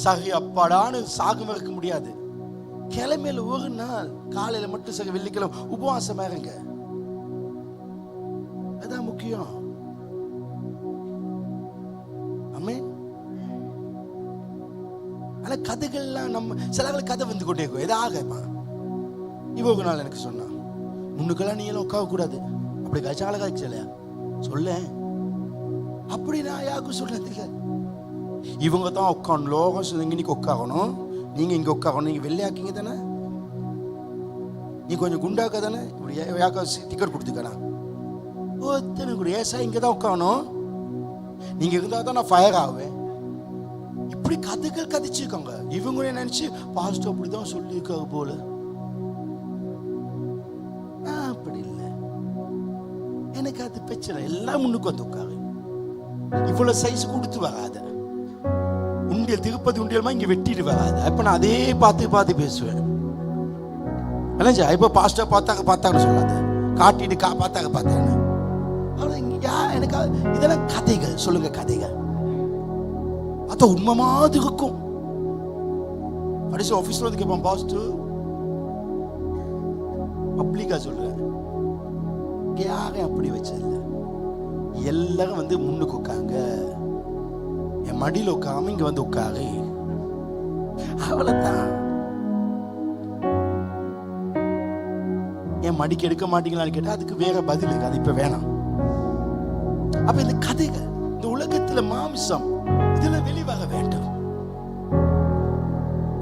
சகி அப்பாடான்னு சாகம் இருக்க முடியாது. கிழமையில ஒரு நாள் காலையில மட்டும் சக வெள்ளிக்கிழமை உபவாசம் இருங்க. அதான் முக்கியம். ஆமென். ஆனா கதைகள்லாம் நம்ம சில கதை வந்து கொண்டே இருக்கும். எதாக இவ ஒரு நாள் எனக்கு சொன்னா, முன்னுக்கெல்லாம் நீ எல்லாம் உட்கார கூடாது, அப்படி கச்சால காய்ச்சல சொல்ல. அப்படி நான் யாருக்கும் சொன்னது இல்லை. இவங்க தான் உட்காரணும். லோகம் சொல்லுங்க, இன்னைக்கு உட்காரணும், நீங்க இங்க உட்காரணும். நீங்க வெள்ளையாக்கிங்க தானே, நீ கொஞ்சம் குண்டாக்க தானே, இப்படி யாக்கா டிக்கெட் கொடுத்துக்கணா ஒத்தனை கூட ஏசா இங்க தான் உட்காரணும், நீங்க இருந்தா தான் நான் ஃபயர் ஆவேன். இப்படி கதைகள் கதைச்சிருக்காங்க. இவங்களே நினைச்சு பாஸ்டர் அப்படிதான் சொல்லியிருக்காங்க போல. அப்படி இல்லை. எனக்கு அது பிரச்சனை. எல்லாம் முன்னுக்கு வந்து உட்காரு. இவ்வளவு சைஸ் கொடுத்து வராத. உண்டியல் திருப்பதி உண்டியல்மா இங்க வெட்டிட்டு வராது. அப்ப நான் அதே பார்த்து பார்த்து பேசுவேன். இப்ப பாஸ்டர் பார்த்தாங்கன்னு சொல்லாத, காட்டிட்டு பார்த்தாங்க. எனக்கு இதெல்லாம் கதைகள். சொல்லுங்க, கதைகள். அது உண்மை மாதிரி இருக்கும். கடைசி ஆபீஸ்ல வந்து கேட்பான், பாஸ்டர் பப்ளிக்கா சொல்றேன், நாங்க யாரையும் அப்படி வச்சதில்லை. எல்லாரும் வந்து முன்னுக்கு உட்காங்க, என் மடியில் உட்காம இங்க வந்து உட்காரு, அவ்வளவுதான். என் மடிக்கு எடுக்க மாட்டீங்களான்னு கேட்டா அதுக்கு வேற பதில் இருக்கு, அது இப்ப வேணாம். அப்ப இந்த கதைகள், இந்த உலகத்துல மாமிசம் இதுல வெளிவர வேண்டும்.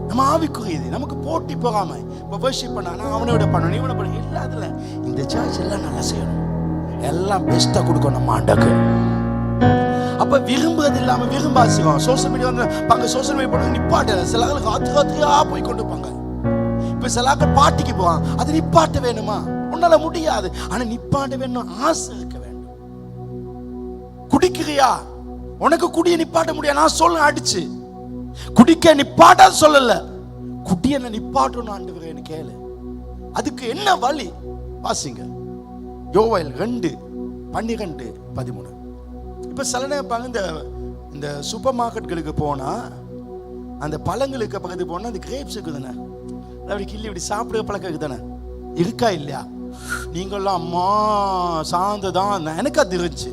நம்ம ஆவிக்குரியது, நமக்கு போட்டி போகாம வர்ஷிப் பண்ணா அவனை விட பண்ணணும், இவனை பண்ணணும், இல்லாதல இந்த சர்ச் எல்லாம் நல்லா செய்யணும், எல்லாம் பெஸ்டா கொடுக்கணும் நம்ம ஆண்டக்கு. அப்ப விரும்புறது இல்லாம விரும்பாசிக்கும். சோசியல் மீடியா வந்து பாங்க, சோசியல் மீடியா பண்ண நிப்பாட்ட சில ராத்திரியா போய் கொண்டு போங்க. இப்ப சில பாட்டிக்கு போவான், அது நிப்பாட்ட வேணுமா? உன்னால முடியாது, ஆனா நிப்பாட்ட வேணும், ஆசை இருக்க வேண்டும். குடிக்கிறியா? உனக்கு குடிய நிப்பாட்ட முடியாது. நான் சொல்ல அடிச்சு குடிக்க நிப்பாட்ட சொல்லல, குடிய நிப்பாட்டணும் ஆண்டவரேன்னு கேளு. அதுக்கு என்ன வழி? வாசிங்க யோவேல் 2:12-13. இப்ப சில நேரம் இந்த சூப்பர் மார்க்கெட்டுகளுக்கு போனா அந்த பழங்களுக்கு பக்கத்து போனா அந்த கிரேப்ஸ் இருக்குதுண்ணே, அப்படி கிள்ளி இப்படி சாப்பிடுற பழக்கம் இருக்குதானே, இருக்கா இல்லையா? நீங்களாம் அம்மா சார்ந்ததான். எனக்கு அது இருந்துச்சு,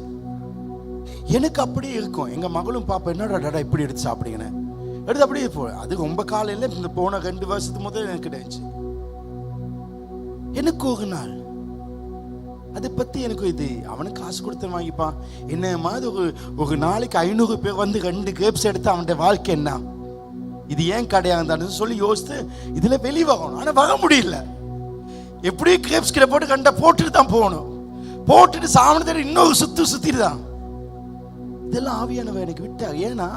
எனக்கு அப்படி இருக்கும். எங்க மகளும் பாப்பா என்னடா டாடா இப்படி எடுத்து சாப்பிடுங்கன்னு எடுத்து அப்படியே போ. அது ரொம்ப காலையில் இந்த போன 2 வருஷத்துக்கு முதல் எனக்கு கிடைச்சு. எனக்கு ஒரு நாள் அதை பத்தி எனக்கு இது, அவனுக்கு காசு கொடுத்து வாங்கிப்பான், என்ன மாதிரி ஒரு நாளைக்கு 500 பேர் வந்து 2 கிரேப்ஸ் எடுத்து அவனுடைய வாழ்க்கை என்ன, இது ஏன் கிடையாது சொல்லி யோசித்து இதுல வெளிவரணும். ஆனா வர முடியல. எப்படியும் கிரேப்ஸ் கிட்ட போட்டு கண்ட போட்டுட்டு தான் போகணும். போட்டுட்டு சாமணத்தை இன்னொரு சுத்திட்டு தான். இதெல்லாம் ஆவியானவ எனக்கு விட்டார். ஏன்னா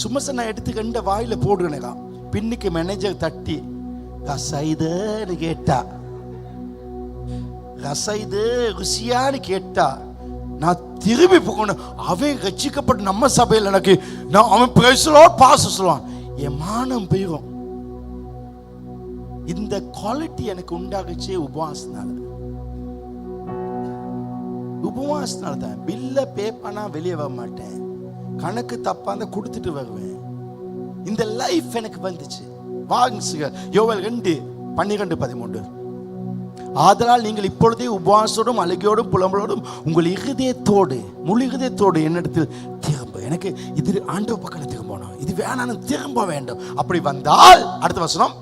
சும்மா நான் எடுத்து கண்ட வாயில போடுறேனேக்கா, பின்னுக்கு மேனேஜர் தட்டி ரசைதுன்னு கேட்டா, ரசைது ருசியான்னு கேட்டா நான் திரும்பி போகணும். அவன் ரட்சிக்கப்பட்டு நம்ம சபையில் எனக்கு அவன் பேசலோ பாச சொல்லுவான், என் மானம் போயிடும். இந்த குவாலிட்டி எனக்கு உண்டாகச்சே உபவாசனால. உபவாசனால தான். பில்ல பே பண்ணா வெளியே வர மாட்டேன், கணக்கு தப்பா அந்த கொடுத்துட்டு வருவேன். இந்த லைஃப் எனக்கு வந்துச்சு. வாங்க யோவேல் 2:12-13. ஆதலால் நீங்கள் இப்பொழுதே உபவாசத்தோடும் அழுகையோடும் புலம்பலோடும் உங்கள் இருதயத்தோடு முழு இருதயத்தோடு என்னிடத்தில் திரும்ப. எனக்கு இது ஆண்டவர் பக்கம் திரும்பணும், இது வேணான்னு திரும்ப வேண்டும். அப்படி வந்தால் அடுத்த வசனம்,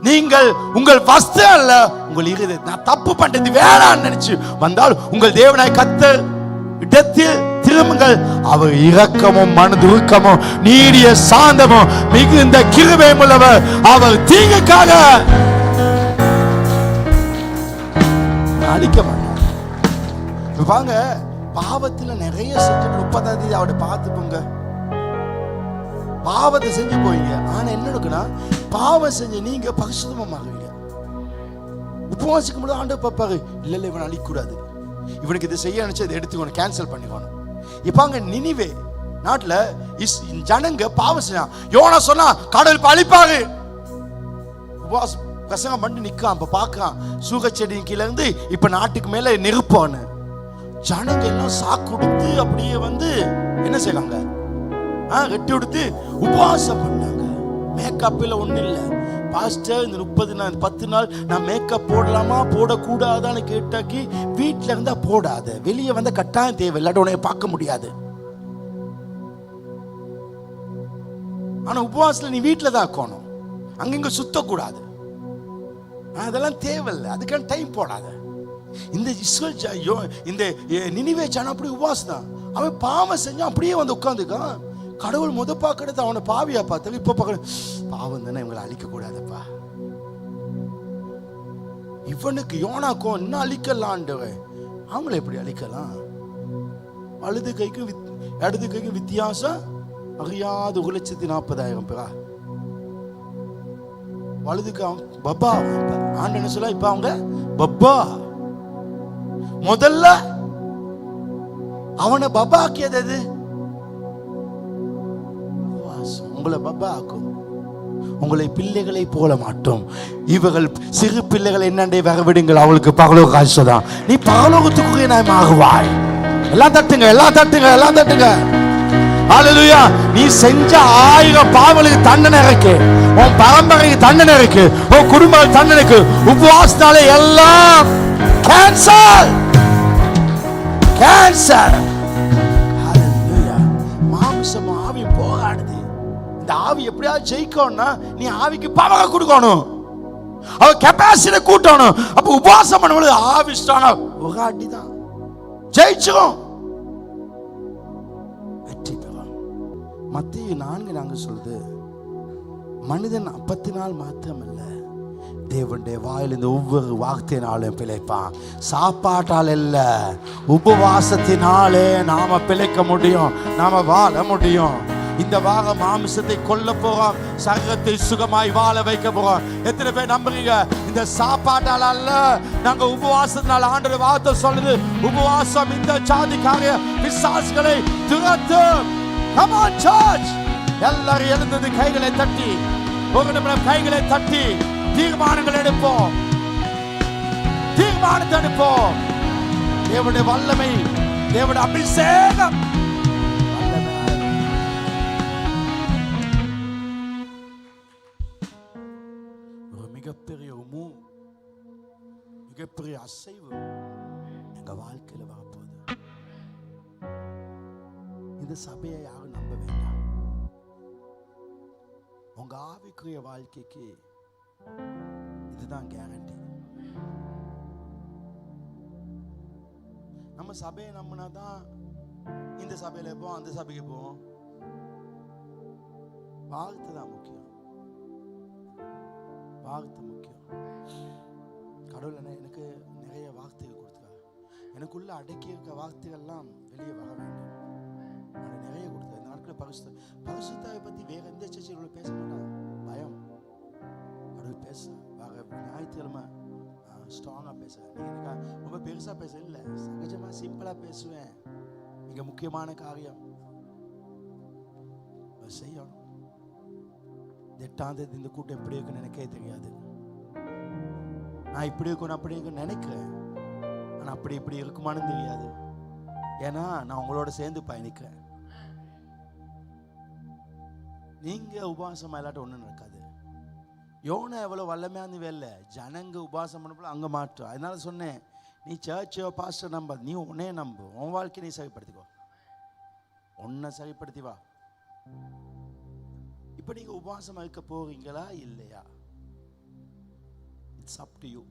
நீங்கள் உங்கள் வஸ்து அல்ல உங்கள் இருதய, நான் தப்பு பண்றது வேணான்னு நினைச்சு வந்தால் உங்கள் தேவனாய் கர்த்தர் இடத்தில் திரும்புங்கள். அவர் இரக்கமும் மனதுருக்கமும் நீடிய சாந்தமும் மிகுந்த கிருபையும் உள்ளவர், அவர் தீங்குக்காக அழிக்க மாட்டார். வாங்க, பாவத்துல நிறைய செஞ்சு 30ஆம் தேதி அவட பார்த்துப்போங்க. பாவத்தை செஞ்சு போவீங்க, ஆனா என்ன இருக்குன்னா பாவம் செஞ்ச நீங்க பரிசுத்தமாகுவீங்க. உபவாசிக்கும் போது ஆண்டவர் பார்ப்பாரு, இல்ல இவன் அழிக்கூடாது, இவனுக்கு இதை செய்ய நினைச்சு இதை எடுத்து கேன்சல் பண்ணிக்கணும். இப்ப அங்க நினிவே நாட்டுல ஜனங்க பாவம் செஞ்சான். யோனா சொன்னா கடவுள் அழிப்பாரு. உபவாசம் பிரசங்கம் பண்ணி நிக்கான். இப்ப பாக்குறான் சூகச்செடியின் கீழே இருந்து இப்ப நாட்டுக்கு மேல நெருப்பான்னு. ஜனங்க எல்லாம் சாக்கு கொடுத்து அப்படியே வந்து என்ன செய்யறாங்க, வெட்டி கொடுத்து உபவாசம் பண்ணாங்க. மேக்கப் இல்ல ஒண்ணு இல்ல. பாஸ்டர் இந்த 10 நாள் நான் மேக்கப் போடலாமா போடக்கூடாதான்னு கேட்டாக்கி, வீட்டுல இருந்தா போடாத, வெளியே வந்த கட்டாயம் தேவை, இல்லாட்ட உன்னைய பார்க்க முடியாது. ஆனா உபவாசத்துல நீ வீட்டுல தான் இருக்கணும், அங்க சுத்தக்கூடாது. அதெல்லாம் தேவையில்லை, அதுக்கான டைம் போடாத. இந்த இஸ்ரேல் இந்த நினிவே ஜனம் அப்படி உபவாசம் தான். அவன் பாவம் செஞ்சான், அப்படியே வந்து உட்காந்துக்கான். கடவுள் பார்க்கறது அவனை பாவியா பார்த்த. இப்ப பார்க்க பாவம் தானே, இவங்களை அழிக்க கூடாதப்பா. இவனுக்கு யோனாக்கும் என்ன அழிக்கலான்டவன், அவங்களை எப்படி அழிக்கலாம்? வலது கைக்கும் இடது கைக்கும் வித்தியாசம் அறியாத 1,40,000 பேரா. வலதுக்கு அவன் பப்பா, ஆண்டு என்ன சொல்ல, இப்ப அவங்க பப்பா. முதல்ல அவனை பப்பா ஆக்கியது எது? உங்களை பப்பா ஆக்கும். உங்களை பிள்ளைகளை போல மாட்டோம். இவர்கள் சிறு பிள்ளைகள் என்னண்டே வரவிடுங்கள், அவளுக்கு பகலோக காசுதான். நீ பகலோகத்துக்குரிய நான் ஆகுவாய். எல்லாம் தட்டுங்க, எல்லாம் தட்டுங்க, எல்லாம் தட்டுங்க. ஹல்லேலூயா. நீ செஞ்ச 1000 பாவங்களுக்கு தண்டனை இருக்கு, உன் பரம்பரைக்கு தண்டனை இருக்கு, உன் குடும்ப தண்டனைக்கு. உபவாசத்தாலே எல்லாம் கேன்சல். கேன்சர். மாம்சம் ஆவி போராடுது. இந்த ஆவி எப்படியாவது ஜெயிக்கணும்னா நீ ஆவிக்கு பவர் கொடுக்கணும், அவ கெப்பாசிட்டி கூட்டணும். அப்ப உபவாசம் பண்ணும்போது ஆவி ஸ்ட்ராங்கா போராடி தான் ஜெயிச்சிரும், வெற்றி பெறும். மத்தேயு 4 நாங்க சொல்லுது, மனிதன் அப்பத்தினால் மாத்திரமல்ல தேவனுடைய வாயில் இந்த ஒவ்வொரு வார்த்தையினாலும் பிழைப்பான். சாப்பாட்டால் இல்ல, உபவாசத்தினாலே நாம பிழைக்க முடியும், நாம வாழ முடியும். இந்த வாரம் மாமிசத்தை கொல்ல போறோம், சரீரத்தை சுகமாய் வாழ வைக்க போறோம். எத்தனை பேர் நம்புறீங்க? இந்த சாப்பாட்டால் அல்ல, நாங்க உபவாசத்தினால. ஆண்டவர் வார்த்தை சொல்லுது, உபவாசம் இந்த சாதிக்காரிய பிசாசுகளை துரத்தும். Come on church, எல்லாரும் எழுந்தது கைகளை தட்டி, ஒரு நிமிடம் கைகளை தட்டி தீர்மானங்கள் எடுப்போம், தீர்மானத்தை எடுப்போம். தேவனுடைய வல்லமை, தேவனுடைய அபிஷேகம் ஒரு மிகப்பெரிய மிகப்பெரிய அசைவு எங்க வாழ்க்கையில வரப்போகுது. இந்த சபையை யாரும் நம்ப வேண்டாம். உங்க ஆவிக்குரிய வாழ்க்கைக்கு இதுதான் கேரண்டி. நம்ம சபையை நம்பினாதான் இந்த சபையில போவோம், அந்த சபைக்கு போவோம். வார்த்தை தான் முக்கியம், வார்த்தை முக்கியம். கடவுள் எனக்கு நிறைய வார்த்தைகள் கொடுத்துருக்காரு. எனக்குள்ள அடக்கி இருக்க வார்த்தைகள்லாம் வெளியே வர வேண்டும். நான் நிறைய கொடுத்தேன். இந்த நாட்களில் பரிசுத்தாவை பற்றி வேற எந்த சர்ச்சையில் பேச மாட்டாங்க, பயம். கடவுள் பேச வர ஞாயிற்றுக்கிழமை ஸ்ட்ராங்காக பேசுவேன். நீங்கள் எனக்கு ரொம்ப பெருசாக பேச இல்லை, சகஜமாக சிம்பிளாக பேசுவேன். மிக முக்கியமான காரியம் செய்யணும். 8ஆம் தேதி இந்த கூட்டம் எப்படி இருக்குன்னு எனக்கே தெரியாது. நான் இப்படி இருக்கணும் அப்படி இருக்குன்னு நினைக்கிறேன், ஆனால் அப்படி இப்படி இருக்குமான்னு தெரியாது. ஏன்னா நான் உங்களோட சேர்ந்து பயணிக்கிறேன். நீங்க உபவாசம் இல்லாட்ட ஒன்றும் நடக்காது. யோனா எவ்வளோ வல்லமையானது வேலை, ஜனங்க உபவாசம் பண்ணப்போ அங்கே மாற்றம். அதனால சொன்னேன், நீ சர்ச்சோ பாஸ்டர் நம்பாது, நீ உன்னே நம்பு. உன் வாழ்க்கை நீ சரிப்படுத்திக்கோ, உன்னை சரிப்படுத்தி வா. இப்போ நீங்க உபவாசம் இருக்க போறீங்களா இல்லையா? It's up to you.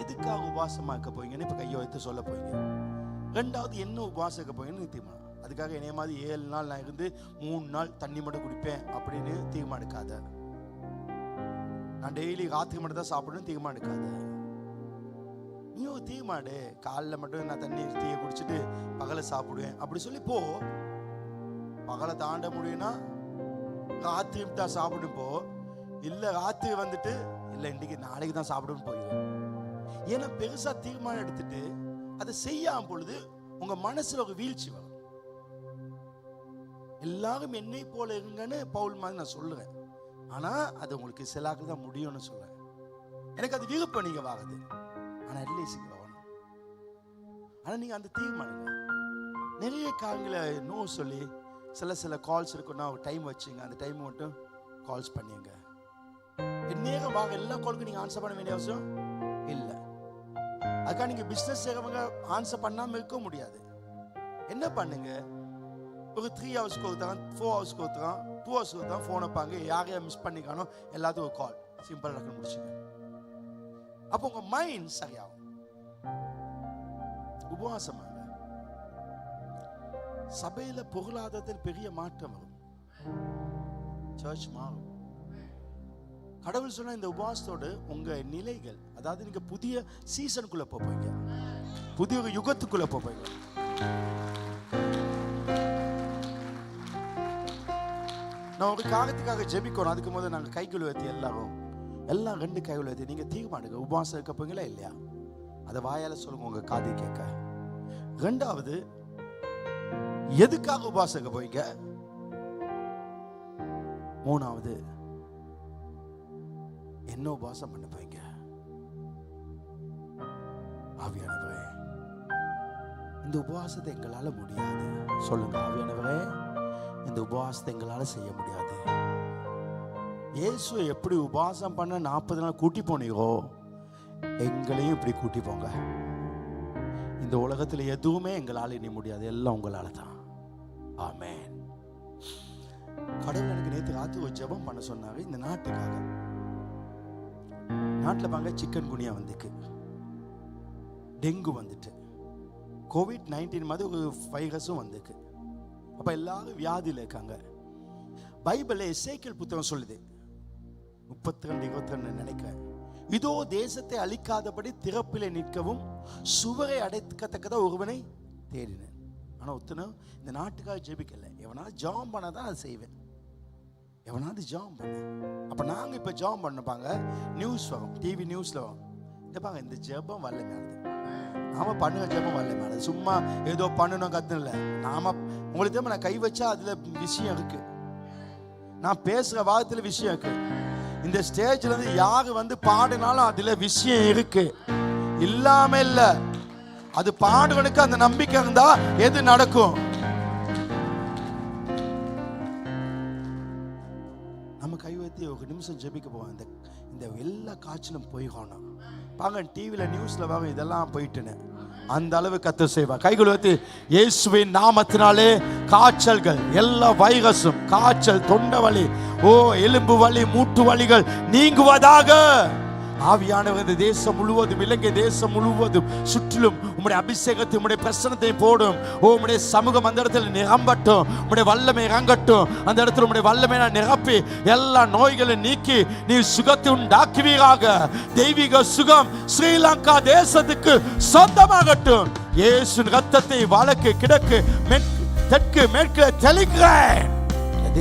எதுக்காக உபவாசமா இருக்க போறீங்கன்னு இப்போ கையை வைத்து சொல்ல போறீங்க. 2வது என்ன உபவாசம் இருக்க போறீங்கன்னு தீர்மானம். அதுக்காக என்னைய மாதிரி 7 நாள் நான் இருந்து 3 நாள் தண்ணி மட்டும் குடிப்பேன் அப்படின்னு தீர்மானம் எடுக்காத. நான் டெய்லி ராத்திரி மட்டும் தான் சாப்பிடணும் தீர்மானம் எடுக்காத. நீ ஒரு தீர்மானு, காலைல மட்டும் நான் தண்ணி டீயை குடிச்சிட்டு பகலை சாப்பிடுவேன் அப்படி சொல்லி போ. பகலை தாண்ட முடியும்னா ராத்திரி தான் சாப்பிடும் போ. இல்லை ராத்திரி வந்துட்டு இல்லை இன்னைக்கு நாளைக்கு தான் சாப்பிடுன்னு போயிடும். ஏன்னா பெருசா தீர்மானம் எடுத்துட்டு அதை செய்யாம பொழுது உங்க மனசுல ஒரு வீழ்ச்சி வரும். எல்லாரும் என்னை போல இருங்கன்னு பவுல் மாதிரி நான் சொல்லுவேன். ஆனா அது உங்களுக்கு சிலாக்கு தான் முடியும்னு சொல்றேன். எனக்கு அது விருப்பம் நீங்க வாங்குது, ஆனா அட்லீஸ்ட் வரணும். ஆனா நீங்க அந்த தீர்மானம் நிறைய காலங்களை நோ சொல்லி சில கால்ஸ் இருக்குன்னா ஒரு டைம் வச்சுங்க, அந்த டைம் மட்டும் கால்ஸ் பண்ணிங்க. நேரம் வாங்க, எல்லா காலுக்கும் நீங்க ஆன்சர் பண்ண வேண்டிய அவசியம் இல்லை. அதுக்காக நீங்க பிசினஸ் செய்யறவங்க ஆன்சர் பண்ணாம இருக்க முடியாது. என்ன பண்ணுங்க, ஒரு 3 ஹவர்ஸ்க்கு ஒருத்தரான், 4 ஹவர்ஸ்க்கு ஒருத்தரான், 2 ஹவர்ஸ்க்கு ஒருத்தரான் ஃபோனை பாங்க. யாரையா மிஸ் பண்ணிக்கானோ எல்லாத்துக்கும் ஒரு கால் சிம்பிள் நடக்க முடிச்சுங்க. அப்போ உங்க மைண்ட் சரியாகும். உபவாசமாக சபையில பொருளாதாரத்தில் பெரிய மாற்றம் வரும், சர்ச் மாறும். கடவுள் சொன்ன இந்த உபவாசத்தோடு உங்க நிலைகள், அதாவது நீங்க புதிய சீசனுக்குள்ள போவீங்க, புதிய ஒரு யுகத்துக்குள்ள போவீங்க. நான் ஒரு காரியத்துக்காக ஜெபிக்கணும். அதுக்கு முதல்ல நாங்கள் கைக்குள்ள வைத்தி எல்லாம் 2 கைக்குள்ள வைத்தி நீங்க தீர்மானிங்க. உபவாசம் இருக்க போவீங்களா இல்லையா? அதை வாயால சொல்லுங்க, உங்க காது கேட்க. 2வது, எதுக்காக உபவாசம் இருக்க போவீங்க? 3வது, என்ன உபவாசம் பண்ண போவீங்க? ஆவியானவரே, இந்த உபவாசத்தை எங்களால முடியாது. சொல்லுங்க, ஆவியானவரே, இந்த உபவாசத்தை எங்களால செய்ய முடியாது. இயேசு எப்படி உபவாசம் பண்ண 40 நாள் கூட்டி போனீங்களோ, எங்களையும் இப்படி கூட்டி போங்க. இந்த உலகத்தில் எதுவுமே எங்களால் இனி முடியாது, எல்லாம் உங்களால தான். ஆமென். கடவுள் எனக்கு நேற்று ராத்திரி ஒரு ஜெபம் பண்ண சொன்னாங்க. இந்த நாட்டுக்காக, நாட்டில் பாங்க சிக்கன் குனியா வந்துக்கு, டெங்கு வந்துட்டு, COVID-19 மாதிரி ஒரு வைரஸும் வந்துக்கு. அப்ப எல்லாரும் வியாதியில் இருக்காங்க. பைபிள்ல எசேக்கியேல் புத்தகம் சொல்லுது 32:22 நினைக்கிறேன், இதோ தேசத்தை அழிக்காதபடி திறப்பிலே நிற்கவும் சுவரை அடைக்கத்தக்கத ஒருவனை தேடினேன். ஆனா ஒருத்தனும் இந்த நாட்டுக்காக ஜெபிக்கல. எவனாவது ஜெபம் பண்ணாதான் அதை செய்வேன், எவனாவது ஜெபம் பண்ண. அப்ப நாங்க இப்ப ஜெபம் பண்ணப்பாங்க, நியூஸ் வரும், டிவி நியூஸ்ல வரும், பாங்க இந்த ஜெபம் வல்லமையானது, நாம பண்ணுற ஜெபம் வல்லமையானது. சும்மா ஏதோ பண்ணணும் கத்துனல, நாம உங்களுக்கு தெரியுமா, நான் கை வச்சா அதுல விஷயம் இருக்கு, நான் பேசுற வாதத்துல விஷயம் இருக்கு. இந்த ஸ்டேஜ்ல இருந்து யாரு வந்து பாடினாலும் அதுல விஷயம் இருக்கு, இல்லாம இல்ல. அது பாடுவனுக்கு அந்த நம்பிக்கை இருந்தா எது நடக்கும்? நம்ம கை வைத்து ஒரு நிமிஷம் ஜெபிக்க போவோம். இந்த எல்லா காய்ச்சலும் போய்கணும் பாங்க. டிவில நியூஸ்ல வாங்க, இதெல்லாம் போயிட்டுன்னு அந்த அளவு கர்த்தர் செய்வார். கைகள் வைத்து இயேசுவின் நாமத்தினாலே காய்ச்சல்கள், எல்லா வைரஸும், காய்ச்சல், தொண்டை வலி, எலும்பு வலி, மூட்டு வலிகள் நீங்குவதாக. ஆவியானவர் இந்த தேசம் முழுவதும், இலங்கை தேசம் முழுவதும் சுற்றிலும் உம்முடைய அபிஷேகத்தை, உம்முடைய பிரசன்னத்தை போடும். உம்முடைய சமூகம் அந்த இடத்துல நிரம்பட்டும், உம்முடைய வல்லமை இறங்கட்டும். அந்த இடத்துல உம்முடைய வல்லமை நிரப்பி எல்லா நோய்களை நீக்கி நீ சுகத்தை உண்டாக்குவீராக. தெய்வீக சுகம் ஸ்ரீலங்கா தேசத்துக்கு சொந்தமாகட்டும். இயேசு ரத்தத்தை வழக்கு கிழக்கு தெற்கு மேற்கு தெளிக்கிறேன்.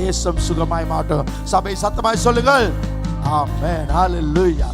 தேசம் சுகமாய் மாட்டும். சபை சத்தமாய் சொல்லுங்கள். ஆமென். ஹalleluya.